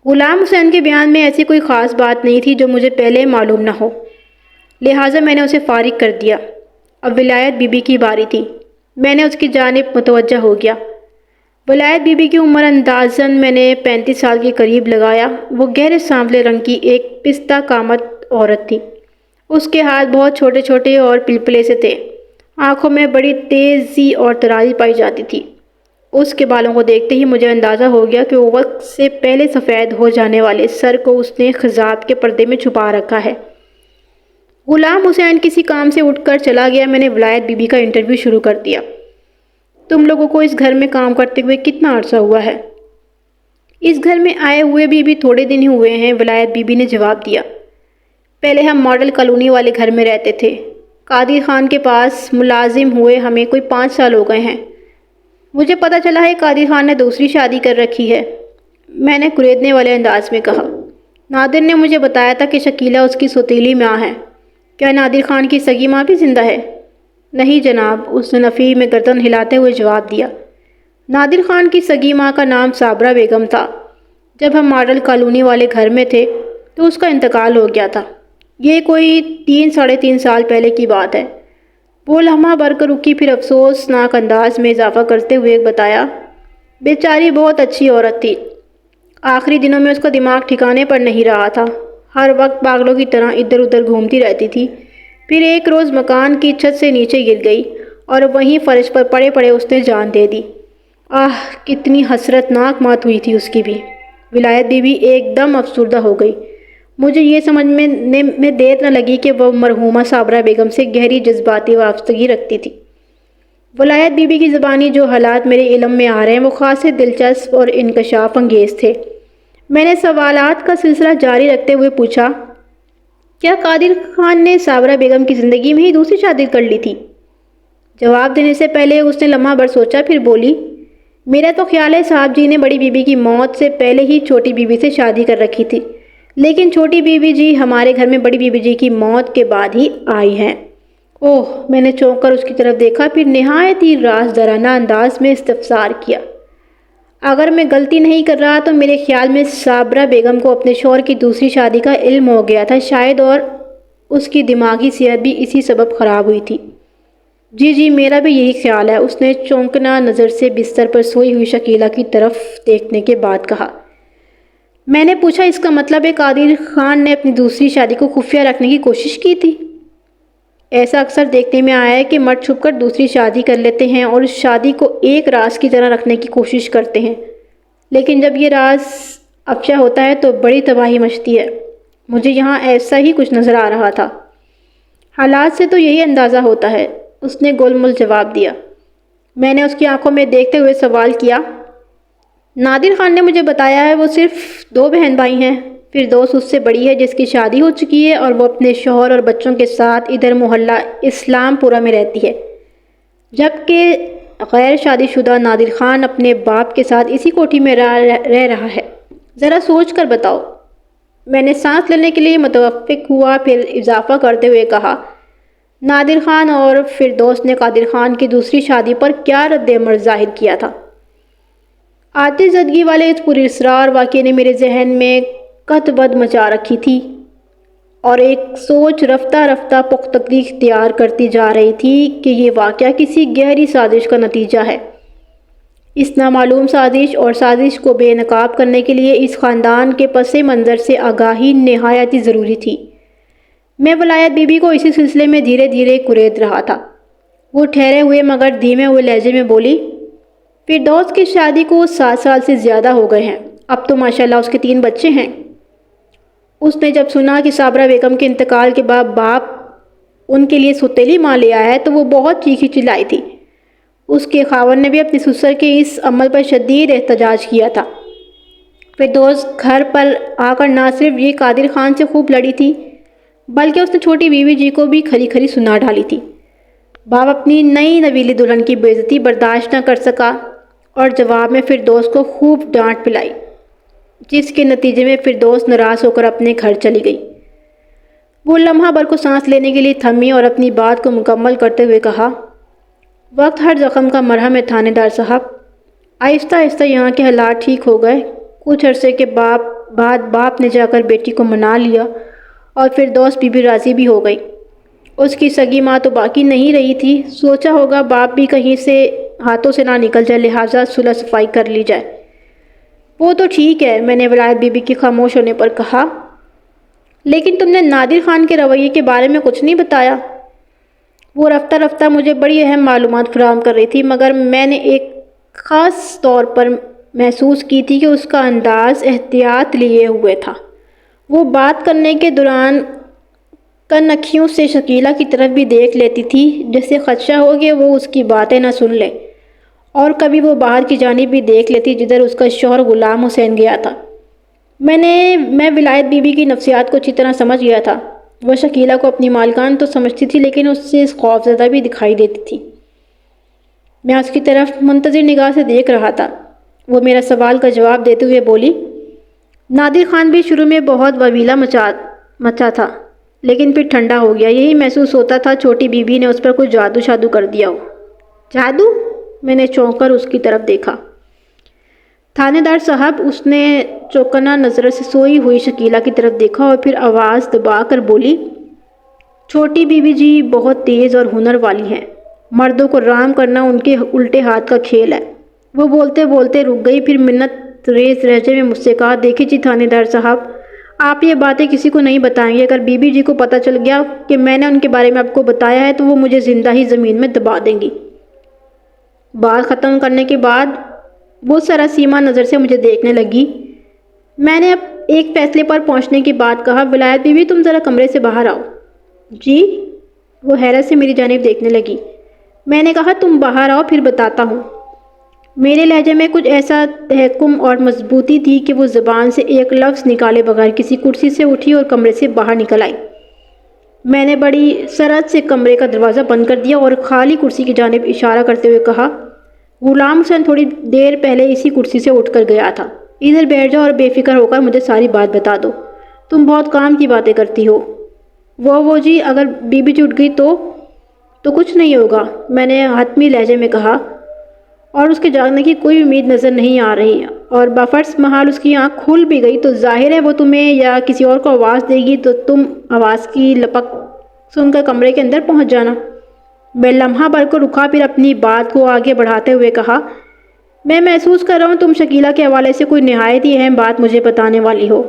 S1: غلام حسین کے بیان میں ایسی کوئی خاص بات نہیں تھی جو مجھے پہلے معلوم نہ ہو، لہٰذا میں نے اسے فارغ کر دیا۔ اب ولایت بی بی کی باری تھی۔ میں نے اس کی جانب متوجہ ہو گیا۔ ولایت بی بی کی عمر اندازاً میں نے 35 سال کے قریب لگایا۔ وہ گہرے سانولے رنگ کی ایک پستہ کامت عورت تھی۔ اس کے ہاتھ بہت چھوٹے چھوٹے اور پلپلے سے تھے۔ آنکھوں میں بڑی تیزی اور ترازی پائی جاتی تھی۔ اس کے بالوں کو دیکھتے ہی مجھے اندازہ ہو گیا کہ وہ وقت سے پہلے سفید ہو جانے والے سر کو اس نے خضاب کے پردے میں چھپا رکھا ہے۔ غلام حسین کسی کام سے اٹھ کر چلا گیا۔ میں نے ولایت بی بی کا انٹرویو شروع کر دیا۔ تم لوگوں کو اس گھر میں کام کرتے ہوئے کتنا عرصہ ہوا ہے؟ اس گھر میں آئے ہوئے بھی تھوڑے دن ہی ہوئے ہیں، ولایت بی بی نے جواب دیا۔ پہلے ہم ماڈل کالونی والے گھر میں رہتے تھے۔ قادر خان کے پاس ملازم ہوئے ہمیں کوئی 5 سال ہو گئے ہیں۔ مجھے پتہ چلا ہے قادر خان نے دوسری شادی کر رکھی ہے، میں نے کریدنے والے انداز میں کہا۔ نادر نے مجھے بتایا تھا کہ شکیلہ اس کی سوتیلی ماں ہے۔ کیا نادر خان کی سگی ماں بھی زندہ ہے؟ نہیں جناب، اس نے نفی میں گردن ہلاتے ہوئے جواب دیا۔ نادر خان کی سگی ماں کا نام صابرہ بیگم تھا۔ جب ہم ماڈل کالونی والے گھر میں تھے تو اس کا انتقال ہو گیا تھا۔ یہ کوئی 3-3.5 سال پہلے کی بات ہے۔ وہ لمحہ بھر کر رکی، پھر افسوسناک انداز میں اضافہ کرتے ہوئے بتایا، بیچاری بہت اچھی عورت تھی۔ آخری دنوں میں اس کا دماغ ٹھکانے پر نہیں رہا تھا، ہر وقت پاگلوں کی طرح ادھر ادھر گھومتی رہتی تھی۔ پھر ایک روز مکان کی چھت سے نیچے گر گئی اور وہیں فرش پر پڑے پڑے اس نے جان دے دی۔ آہ، کتنی حسرت ناک موت ہوئی تھی اس کی بھی۔ ولایت بی بی ایک دم افسردہ ہو گئی۔ مجھے یہ سمجھنے میں دیر نہ لگی کہ وہ مرحومہ صابرہ بیگم سے گہری جذباتی وابستگی رکھتی تھی۔ ولایت بی بی کی زبانی جو حالات میرے علم میں آ رہے ہیں وہ خاصے دلچسپ اور انکشاف انگیز تھے۔ میں نے سوالات کا سلسلہ جاری رکھتے ہوئے پوچھا، کیا قادر خان نے صابرہ بیگم کی زندگی میں ہی دوسری شادی کر لی تھی؟ جواب دینے سے پہلے اس نے لمحہ بھر سوچا، پھر بولی، میرا تو خیال ہے صاحب جی نے بڑی بیوی کی موت سے پہلے ہی چھوٹی بیوی سے شادی کر رکھی تھی، لیکن چھوٹی بیوی جی ہمارے گھر میں بڑی بیوی جی کی موت کے بعد ہی آئی ہیں۔ اوہ، میں نے چونک کر اس کی طرف دیکھا، پھر نہایت ہی رازدارانہ انداز میں استفسار کیا، اگر میں غلطی نہیں کر رہا تو میرے خیال میں صابرہ بیگم کو اپنے شوہر کی دوسری شادی کا علم ہو گیا تھا شاید، اور اس کی دماغی صحت بھی اسی سبب خراب ہوئی تھی۔ جی میرا بھی یہی خیال ہے، اس نے چونکنا نظر سے بستر پر سوئی ہوئی شکیلہ کی طرف دیکھنے کے بعد کہا۔ میں نے پوچھا، اس کا مطلب ہے قادر خان نے اپنی دوسری شادی کو خفیہ رکھنے کی کوشش کی تھی؟ ایسا اکثر دیکھنے میں آیا ہے کہ مرد چھپ کر دوسری شادی کر لیتے ہیں اور اس شادی کو ایک راز کی طرح رکھنے کی کوشش کرتے ہیں، لیکن جب یہ راز افشا ہوتا ہے تو بڑی تباہی مچتی ہے۔ مجھے یہاں ایسا ہی کچھ نظر آ رہا تھا۔ حالات سے تو یہی اندازہ ہوتا ہے، اس نے گول مول جواب دیا۔ میں نے اس کی آنکھوں میں دیکھتے ہوئے سوال کیا، نادر خان نے مجھے بتایا ہے وہ صرف 2 بہن بھائی ہیں، فردوس اس سے بڑی ہے جس کی شادی ہو چکی ہے اور وہ اپنے شوہر اور بچوں کے ساتھ ادھر محلہ اسلام پورہ میں رہتی ہے، جبکہ غیر شادی شدہ نادر خان اپنے باپ کے ساتھ اسی کوٹھی میں رہ رہا ہے۔ ذرا سوچ کر بتاؤ۔ میں نے سانس لینے کے لیے متوقف ہوا، پھر اضافہ کرتے ہوئے کہا، نادر خان اور فردوس نے قادر خان کی دوسری شادی پر کیا رد عمل ظاہر کیا تھا؟ آتش زدگی والے اس پراسرار واقعے نے میرے ذہن میں کتبد مچا رکھی تھی اور ایک سوچ رفتہ رفتہ پختگی اختیار کرتی جا رہی تھی کہ یہ واقعہ کسی گہری سازش کا نتیجہ ہے۔ اس نامعلوم سازش اور سازش کو بے نقاب کرنے کے لیے اس خاندان کے پس منظر سے آگاہی نہایت ضروری تھی۔ میں ولایت بی بی کو اسی سلسلے میں دھیرے دھیرے کورید رہا تھا۔ وہ ٹھہرے ہوئے مگر دھیمے ہوئے لہجے میں بولی، فردوس کی شادی کو 7 سال سے زیادہ ہو گئے ہیں، اب تو ماشاءاللہ اس کے 3 بچے ہیں۔ اس نے جب سنا کہ صابرہ بیگم کے انتقال کے بعد باپ ان کے لیے سوتیلی ماں لے آیا ہے تو وہ بہت چیخی چلائی تھی۔ اس کے خاوند نے بھی اپنی سسر کے اس عمل پر شدید احتجاج کیا تھا۔ فردوس گھر پر آ کر نہ صرف یہ قادر خان سے خوب لڑی تھی بلکہ اس نے چھوٹی بیوی جی کو بھی کھری کھری سنا ڈالی تھی۔ باپ اپنی نئی نویلی دلہن کی بے عزتی برداشت نہ کر سکا اور جواب میں فردوس کو خوب ڈانٹ پلائی، جس کے نتیجے میں فردوس ناراض ہو کر اپنے گھر چلی گئی۔ وہ لمحہ بھر کو سانس لینے کے لیے تھمی اور اپنی بات کو مکمل کرتے ہوئے کہا، وقت ہر زخم کا مرہم ہے تھانے دار صاحب۔ آہستہ آہستہ یہاں کے حالات ٹھیک ہو گئے۔ کچھ عرصے کے بعد باپ نے جا کر بیٹی کو منا لیا اور فردوس بی بی راضی بھی ہو گئی۔ اس کی سگی ماں تو باقی نہیں رہی تھی، سوچا ہوگا باپ بھی کہیں سے ہاتھوں سے نہ نکل جائے، لہٰذا صلح صفائی کر لی جائے۔ وہ تو ٹھیک ہے، میں نے ولایت بی بی کی خاموش ہونے پر کہا، لیکن تم نے نادر خان کے رویے کے بارے میں کچھ نہیں بتایا۔ وہ رفتہ رفتہ مجھے بڑی اہم معلومات فراہم کر رہی تھی، مگر میں نے ایک خاص طور پر محسوس کی تھی کہ اس کا انداز احتیاط لیے ہوئے تھا۔ وہ بات کرنے کے دوران کنکھیوں سے شکیلہ کی طرف بھی دیکھ لیتی تھی، جیسے خدشہ ہو کہ وہ اس کی باتیں نہ سن لے، اور کبھی وہ باہر کی جانب بھی دیکھ لیتی جدھر اس کا شوہر غلام حسین گیا تھا۔ میں ولایت بی بی کی نفسیات کو اچھی طرح سمجھ گیا تھا۔ وہ شکیلہ کو اپنی مالکان تو سمجھتی تھی لیکن اس سے خوفزدہ بھی دکھائی دیتی تھی۔ میں اس کی طرف منتظر نگاہ سے دیکھ رہا تھا۔ وہ میرا سوال کا جواب دیتے ہوئے بولی، نادر خان بھی شروع میں بہت ویلا مچا تھا لیکن پھر ٹھنڈا ہو گیا۔ یہی محسوس ہوتا تھا چھوٹی بی بی نے اس پر کوئی جادو شادو کر دیا ہو۔ جادو؟ میں نے چونک کر اس کی طرف دیکھا۔ تھانے دار صاحب، اس نے چوکنہ نظر سے سوئی ہوئی شکیلہ کی طرف دیکھا اور پھر آواز دبا کر بولی، چھوٹی بی بی جی بہت تیز اور ہنر والی ہیں، مردوں کو رام کرنا ان کے الٹے ہاتھ کا کھیل ہے۔ وہ بولتے بولتے رک گئی، پھر منت ریز لہجے میں مجھ سے کہا، دیکھیں جی تھانے دار صاحب، آپ یہ باتیں کسی کو نہیں بتائیں گے۔ اگر بی بی جی کو پتہ چل گیا کہ میں نے ان کے بارے میں آپ کو بتایا ہے تو وہ مجھے زندہ ہی زمین میں دبا دیں گی۔ بات ختم کرنے کے بعد وہ سراسیمہ نظر سے مجھے دیکھنے لگی۔ میں نے اب ایک فیصلے پر پہنچنے کے بعد کہا، ولایت بی بی تم ذرا کمرے سے باہر آؤ۔ جی؟ وہ حیرت سے میری جانب دیکھنے لگی۔ میں نے کہا، تم باہر آؤ پھر بتاتا ہوں۔ میرے لہجے میں کچھ ایسا تحکم اور مضبوطی تھی کہ وہ زبان سے ایک لفظ نکالے بغیر کسی کرسی سے اٹھی اور کمرے سے باہر نکل آئی۔ میں نے بڑی سرعت سے کمرے کا دروازہ بند کر دیا اور خالی کرسی کی جانب اشارہ کرتے ہوئے کہا، غلام حسین تھوڑی دیر پہلے اسی کرسی سے اٹھ کر گیا تھا۔ ادھر بیٹھ جاؤ اور بے فکر ہو کر مجھے ساری بات بتا دو۔ تم بہت کام کی باتیں کرتی ہو۔ وہ جی، اگر بی بی اٹھ گئی تو کچھ نہیں ہوگا، میں نے حتمی لہجے میں کہا، اور اس کے جاگنے کی کوئی امید نظر نہیں آ رہی، اور بفرض محال اس کی آنکھ کھل بھی گئی تو ظاہر ہے وہ تمہیں یا کسی اور کو آواز دے گی تو تم آواز کی لپک سن کر کمرے کے اندر پہنچ جانا۔ میں لمحہ بھر کو رکا، پھر اپنی بات کو آگے بڑھاتے ہوئے کہا، میں محسوس کر رہا ہوں تم شکیلہ کے حوالے سے کوئی نہایت ہی اہم بات مجھے بتانے والی ہو،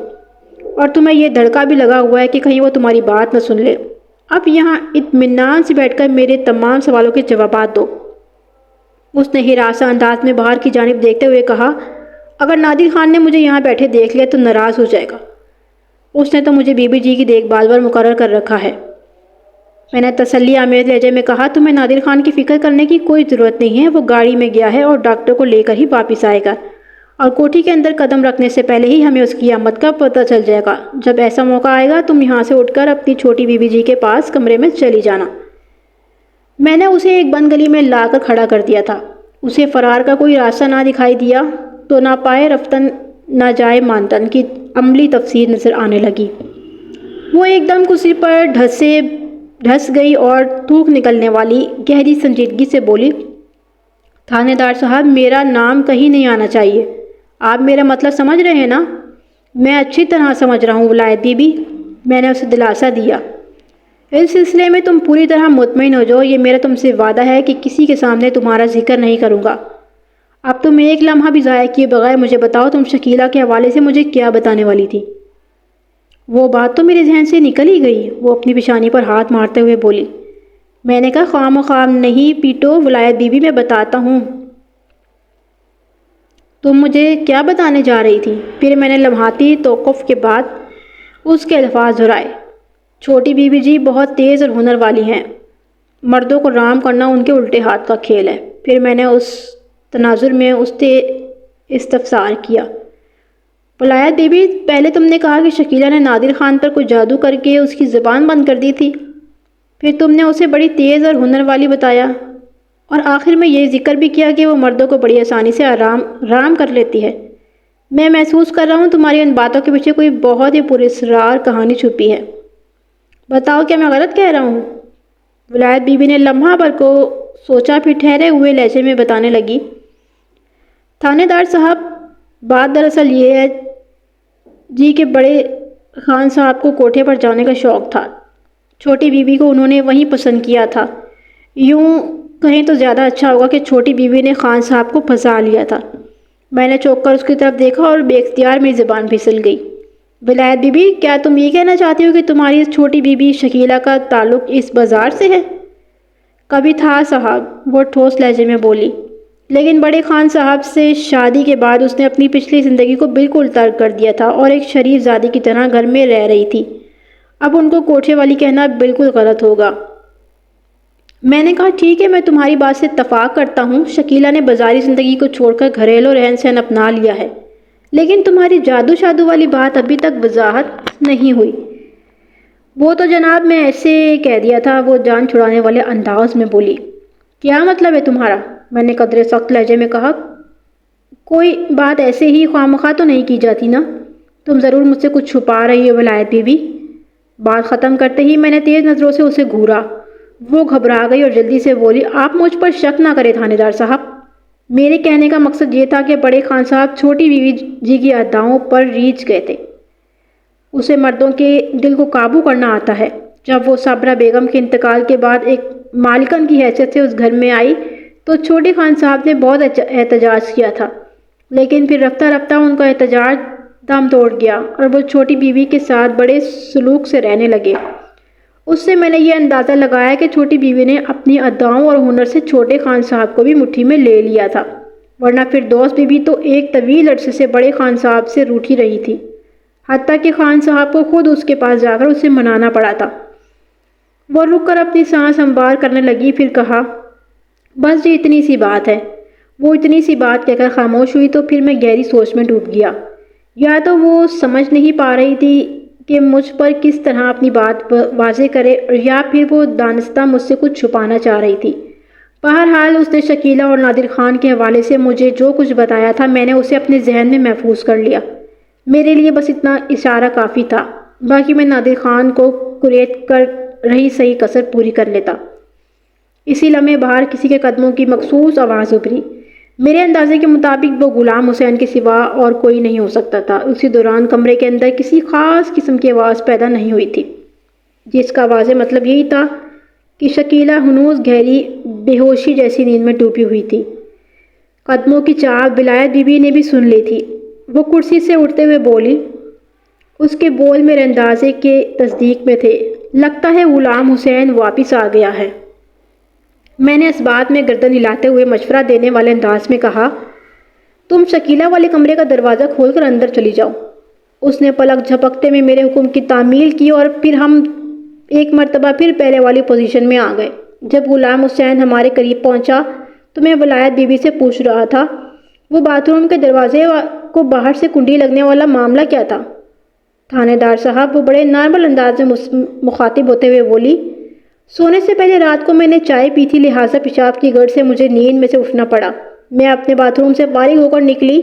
S1: اور تمہیں یہ دھڑکا بھی لگا ہوا ہے کہ کہیں وہ تمہاری بات نہ سن لے۔ اب یہاں اطمینان سے بیٹھ کر میرے تمام سوالوں کے جوابات دو۔ اس نے ہراساں انداز میں باہر کی جانب دیکھتے ہوئے کہا، اگر نادر خان نے مجھے یہاں بیٹھے دیکھ لیا تو ناراض ہو جائے گا۔ اس نے تو مجھے بی بی جی کی دیکھ بھال پر مقرر کر رکھا ہے۔ میں نے تسلی آمیز لہجے میں کہا، تمہیں نادر خان کی فکر کرنے کی کوئی ضرورت نہیں ہے، وہ گاڑی میں گیا ہے اور ڈاکٹر کو لے کر ہی واپس آئے گا، اور کوٹھی کے اندر قدم رکھنے سے پہلے ہی ہمیں اس کی آمد کا پتہ چل جائے گا۔ جب ایسا موقع آئے گا تم یہاں سے اٹھ کر اپنی چھوٹی بی بی جی کے پاس کمرے میں چلی جانا۔ میں نے اسے ایک بند گلی میں لا کر کھڑا کر دیا تھا۔ اسے فرار کا کوئی راستہ نہ دکھائی دیا تو نہ پائے رفتن نہ جائے ماندن کی عملی تفسیر نظر آنے لگی۔ وہ ایک دم کرسی پر دھس گئی اور تھوک نکلنے والی گہری سنجیدگی سے بولی، تھانے دار صاحب، میرا نام کہیں نہیں آنا چاہیے۔ آپ میرا مطلب سمجھ رہے ہیں نا؟ میں اچھی طرح سمجھ رہا ہوں ولایت بی بی، میں نے اسے دلاسا دیا۔ اس سلسلے میں تم پوری طرح مطمئن ہو جاؤ، یہ میرا تم سے وعدہ ہے کہ کسی کے سامنے تمہارا ذکر نہیں کروں گا۔ اب تم ایک لمحہ بھی ضائع کیے بغیر مجھے بتاؤ، تم شکیلہ کے حوالے سے مجھے کیا بتانے والی تھی؟ وہ بات تو میرے ذہن سے نکل ہی گئی، وہ اپنی پیشانی پر ہاتھ مارتے ہوئے بولی۔ میں نے کہا، خواہ مخواہ نہیں پیٹو ولایت بی بی، میں بتاتا ہوں۔ تم مجھے کیا بتانے جا رہی تھی؟ پھر میں نے لمحاتی توقف کے بعد اس کے الفاظ دہرائے۔ چھوٹی بی بی جی بہت تیز اور ہنر والی ہیں، مردوں کو رام کرنا ان کے الٹے ہاتھ کا کھیل ہے۔ پھر میں نے اس تناظر میں اس سے استفسار کیا، ولایت بی بی، پہلے تم نے کہا کہ شکیلہ نے نادر خان پر کوئی جادو کر کے اس کی زبان بند کر دی تھی، پھر تم نے اسے بڑی تیز اور ہنر والی بتایا، اور آخر میں یہ ذکر بھی کیا کہ وہ مردوں کو بڑی آسانی سے رام کر لیتی ہے۔ میں محسوس کر رہا ہوں تمہاری ان باتوں کے پیچھے کوئی بہت ہی پراسرار کہانی چھپی ہے۔ بتاؤ، کیا میں غلط کہہ رہا ہوں؟ ولایت بی بی نے لمحہ بھر کو سوچا، پھر ٹھہرے ہوئے لہجے میں بتانے لگی، تھانے دار صاحب، بات دراصل یہ ہے جی کہ بڑے خان صاحب کو کوٹھے پر جانے کا شوق تھا۔ چھوٹی بی بی کو انہوں نے وہیں پسند کیا تھا۔ یوں کہیں تو زیادہ اچھا ہوگا کہ چھوٹی بی بی نے خان صاحب کو پھنسا لیا تھا۔ میں نے چونک کر اس کی طرف دیکھا اور بے اختیار میری زبان پھسل گئی۔ ولایت بی بی، کیا تم یہ کہنا چاہتی ہو کہ تمہاری اس چھوٹی بی بی شکیلہ کا تعلق اس بازار سے ہے؟ کبھی تھا صاحب، وہ ٹھوس لہجے میں بولی، لیکن بڑے خان صاحب سے شادی کے بعد اس نے اپنی پچھلی زندگی کو بالکل ترک کر دیا تھا اور ایک شریف زادی کی طرح گھر میں رہ رہی تھی۔ اب ان کو کوٹھے والی کہنا بالکل غلط ہوگا۔ میں نے کہا، ٹھیک ہے، میں تمہاری بات سے اتفاق کرتا ہوں، شکیلہ نے بازاری زندگی کو چھوڑ کر گھریلو رہن سہن اپنا لیا ہے، لیکن تمہاری جادو شادو والی بات ابھی تک وضاحت نہیں ہوئی۔ وہ تو جناب میں ایسے کہہ دیا تھا، وہ جان چھڑانے والے انداز میں بولی۔ کیا مطلب ہے تمہارا؟ میں نے قدرے سخت لہجے میں کہا، کوئی بات ایسے ہی خواہ مخواہ تو نہیں کی جاتی نا؟ تم ضرور مجھ سے کچھ چھپا رہی ہو ولایت بی بی۔ بات ختم کرتے ہی میں نے تیز نظروں سے اسے گھورا۔ وہ گھبرا گئی اور جلدی سے بولی، آپ مجھ پر شک نہ کریں تھانے دار صاحب، میرے کہنے کا مقصد یہ تھا کہ بڑے خان صاحب چھوٹی بیوی جی کی اداؤں پر ریچھ گئے تھے۔ اسے مردوں کے دل کو قابو کرنا آتا ہے۔ جب وہ صبرا بیگم کے انتقال کے بعد ایک مالکن کی حیثیت سے اس گھر میں آئی تو چھوٹے خان صاحب نے بہت احتجاج کیا تھا، لیکن پھر رفتہ رفتہ ان کا احتجاج دم توڑ گیا اور وہ چھوٹی بیوی کے ساتھ بڑے سلوک سے رہنے لگے۔ اس سے میں نے یہ اندازہ لگایا کہ چھوٹی بیوی نے اپنی اداؤں اور ہنر سے چھوٹے خان صاحب کو بھی مٹھی میں لے لیا تھا، ورنہ فردوس بی بی تو ایک طویل عرصے سے بڑے خان صاحب سے روٹھی رہی تھی، حتیٰ کہ خان صاحب کو خود اس کے پاس جا کر اسے منانا پڑا تھا۔ وہ رک کر اپنی سانس ہموار کرنے لگی، پھر کہا، بس جی اتنی سی بات ہے۔ وہ اتنی سی بات کہہ کر خاموش ہوئی تو پھر میں گہری سوچ میں ڈوب گیا۔ یا تو وہ سمجھ نہیں پا رہی تھی کہ مجھ پر کس طرح اپنی بات واضح کرے، یا پھر وہ دانستہ مجھ سے کچھ چھپانا چاہ رہی تھی۔ بہرحال اس نے شکیلہ اور نادر خان کے حوالے سے مجھے جو کچھ بتایا تھا میں نے اسے اپنے ذہن میں محفوظ کر لیا۔ میرے لیے بس اتنا اشارہ کافی تھا، باقی میں نادر خان کو کریٹ کر رہی صحیح کسر پوری کر لیتا۔ اسی لمحے باہر کسی کے قدموں کی مخصوص آواز ابھری۔ میرے اندازے کے مطابق وہ غلام حسین کے سوا اور کوئی نہیں ہو سکتا تھا۔ اسی دوران کمرے کے اندر کسی خاص قسم کی آواز پیدا نہیں ہوئی تھی، جس کا واضح مطلب یہی تھا کہ شکیلہ ہنوز گہری بے ہوشی جیسی نیند میں ڈوبی ہوئی تھی۔ قدموں کی چاہت ولایت بی بی نے بھی سن لی تھی۔ وہ کرسی سے اٹھتے ہوئے بولی، اس کے بول میرے اندازے کے تصدیق میں تھے، لگتا ہے غلام حسین واپس آ گیا ہے۔ میں نے اس بات میں گردن ہلاتے ہوئے مشورہ دینے والے انداز میں کہا، تم شکیلہ والے کمرے کا دروازہ کھول کر اندر چلی جاؤ۔ اس نے پلک جھپکتے میں میرے حکم کی تعمیل کی اور پھر ہم ایک مرتبہ پھر پہلے والی پوزیشن میں آ گئے۔ جب غلام حسین ہمارے قریب پہنچا تو میں ولایت بی بی سے پوچھ رہا تھا، وہ باتھ روم کے دروازے کو باہر سے کنڈی لگنے والا معاملہ کیا تھا؟ تھانے دار صاحب، وہ بڑے نارمل انداز میں مخاطب ہوتے ہوئے بولی، سونے سے پہلے رات کو میں نے چائے پی تھی، لہٰذا پیشاب کی گرد سے مجھے نیند میں سے اٹھنا پڑا۔ میں اپنے باتھ روم سے فارغ ہو کر نکلی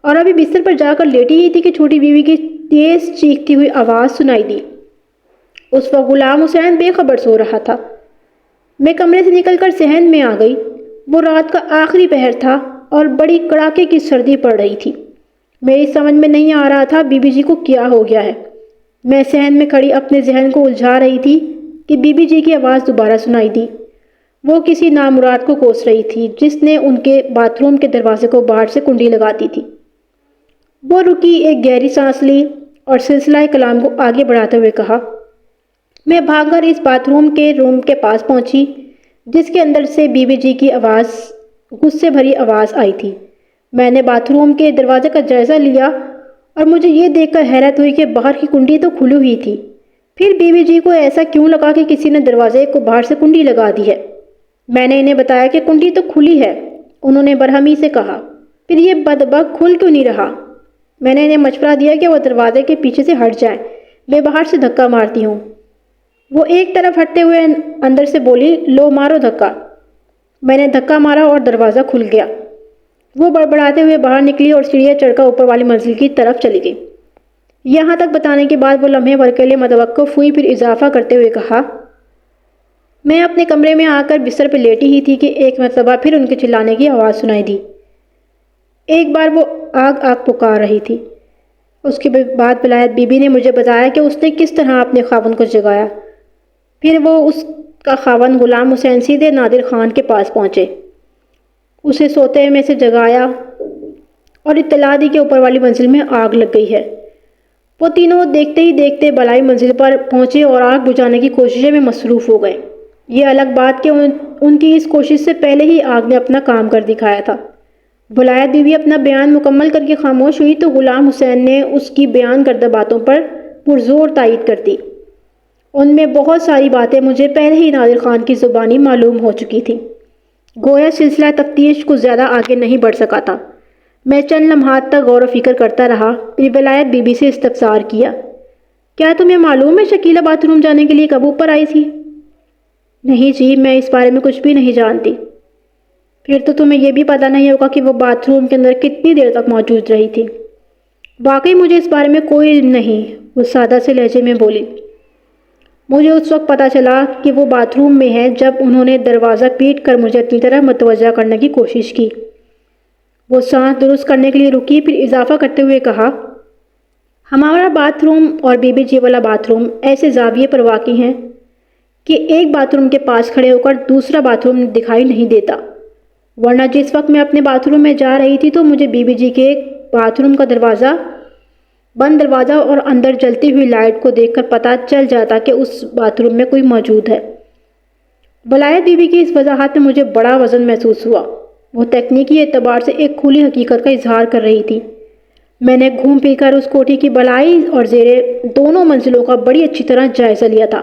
S1: اور ابھی بستر پر جا کر لیٹی ہی تھی کہ چھوٹی بیوی کی تیز چیختی ہوئی آواز سنائی دی۔ اس وقت غلام حسین بے خبر سو رہا تھا۔ میں کمرے سے نکل کر صحن میں آ گئی۔ وہ رات کا آخری پہر تھا اور بڑی کڑاکے کی سردی پڑ رہی تھی۔ میری سمجھ میں نہیں آ رہا تھا بی بی جی کو کیا ہو گیا ہے۔ میں صحن میں کھڑی اپنے ذہن کو الجھا رہی تھی کہ بی بی جی کی آواز دوبارہ سنائی دی۔ وہ کسی نامراد کو کوس رہی تھی جس نے ان کے باتھ روم کے دروازے کو باہر سے کنڈی لگاتی تھی۔ وہ رکی، ایک گہری سانس لی اور سلسلہ کلام کو آگے بڑھاتے ہوئے کہا، میں بھاگ کر اس باتھ روم کے پاس پہنچی جس کے اندر سے بی بی جی کی غصے بھری آواز آئی تھی۔ میں نے باتھ روم کے دروازے کا جائزہ لیا اور مجھے یہ دیکھ کر حیرت ہوئی کہ باہر کی کنڈی تو کھلی ہوئی تھی۔ پھر بی بی جی کو ایسا کیوں لگا کہ کسی نے دروازے کو باہر سے کنڈی لگا دی ہے؟ میں نے انہیں بتایا کہ کنڈی تو کھلی ہے۔ انہوں نے برہمی سے کہا، پھر یہ بدبخت کھل کیوں نہیں رہا؟ میں نے انہیں مشورہ دیا کہ وہ دروازے کے پیچھے سے ہٹ جائیں، میں باہر سے دھکا مارتی ہوں۔ وہ ایک طرف ہٹتے ہوئے اندر سے بولی، لو مارو دھکا۔ میں نے دھکا مارا اور دروازہ کھل گیا۔ وہ بڑبڑاتے ہوئے باہر نکلی اور سیڑھیاں چڑھ کر اوپر والی منزل کی طرف چلی گئی۔ یہاں تک بتانے کے بعد وہ لمحے بھر کے لیے متوقف ہوئی، پھر اضافہ کرتے ہوئے کہا، میں اپنے کمرے میں آ کر بستر پہ لیٹی ہی تھی کہ ایک مرتبہ پھر ان کے چلانے کی آواز سنائی دی۔ ایک بار وہ آگ آگ پکار رہی تھی۔ اس کے بعد ولایت بی بی نے مجھے بتایا کہ اس نے کس طرح اپنے خاوند کو جگایا۔ پھر وہ اس کا خاوند غلام حسین سیدھے نادر خان کے پاس پہنچے، اسے سوتے میں سے جگایا اور اطلاع دی کہ اوپر والی منزل میں آگ لگ گئی ہے۔ وہ تینوں دیکھتے ہی دیکھتے بالائی منزل پر پہنچے اور آگ بجھانے کی کوششیں میں مصروف ہو گئے۔ یہ الگ بات کہ ان کی اس کوشش سے پہلے ہی آگ نے اپنا کام کر دکھایا تھا۔ ولایت بی بی اپنا بیان مکمل کر کے خاموش ہوئی تو غلام حسین نے اس کی بیان کردہ باتوں پر پرزور تائید کر دی۔ ان میں بہت ساری باتیں مجھے پہلے ہی نادر خان کی زبانی معلوم ہو چکی تھیں۔ گویا سلسلہ تفتیش کو زیادہ آگے نہیں بڑھ سکا تھا۔ میں چند لمحات تک غور و فکر کرتا رہا، پھر ولایت بی بی سے استفسار کیا، کیا تمہیں معلوم ہے شکیلہ باتھ روم جانے کے لیے کب اوپر آئی تھی؟ نہیں جی، میں اس بارے میں کچھ بھی نہیں جانتی۔ پھر تو تمہیں یہ بھی پتہ نہیں ہوگا کہ وہ باتھ روم کے اندر کتنی دیر تک موجود رہی تھی۔ واقعی مجھے اس بارے میں کوئی علم نہیں، وہ سادہ سے لہجے میں بولی۔ مجھے اس وقت پتہ چلا کہ وہ باتھ روم میں ہے جب انہوں نے دروازہ پیٹ کر مجھے اپنی طرف متوجہ کرنے کی کوشش کی۔ وہ سانس درست کرنے کے لیے رکی، پھر اضافہ کرتے ہوئے کہا، ہمارا باتھ روم اور بی بی جی والا باتھ روم ایسے زاویے پر واقع ہیں کہ ایک باتھ روم کے پاس کھڑے ہو کر دوسرا باتھ روم دکھائی نہیں دیتا، ورنہ جس وقت میں اپنے باتھ روم میں جا رہی تھی تو مجھے بی بی جی کے باتھ روم کا بند دروازہ اور اندر جلتی ہوئی لائٹ کو دیکھ کر پتہ چل جاتا کہ اس باتھ روم میں کوئی موجود ہے۔ ولایت بی بی کی اس وضاحت میں مجھے بڑا وزن محسوس ہوا۔ وہ تکنیکی اعتبار سے ایک کھلی حقیقت کا اظہار کر رہی تھی۔ میں نے گھوم پھر کر اس کوٹھی کی بالائی اور زیرے دونوں منزلوں کا بڑی اچھی طرح جائزہ لیا تھا۔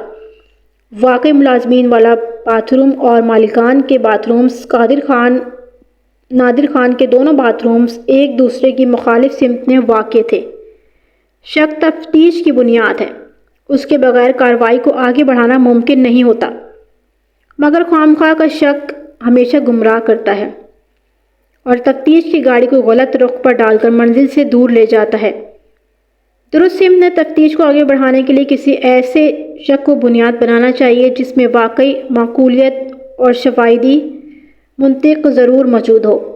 S1: واقعی ملازمین والا باتھ روم اور مالکان کے باتھ رومز، نادر خان کے دونوں باتھ رومز ایک دوسرے کی مخالف سمت میں واقع تھے۔ شک تفتیش کی بنیاد ہے، اس کے بغیر کارروائی کو آگے بڑھانا ممکن نہیں ہوتا، مگر خوامخواہ کا شک ہمیشہ گمراہ کرتا ہے اور تفتیش کی گاڑی کو غلط رخ پر ڈال کر منزل سے دور لے جاتا ہے۔ درست سمت میں تفتیش کو آگے بڑھانے کے لیے کسی ایسے شک کو بنیاد بنانا چاہیے جس میں واقعی معقولیت اور شفاہی منطق ضرور موجود ہو۔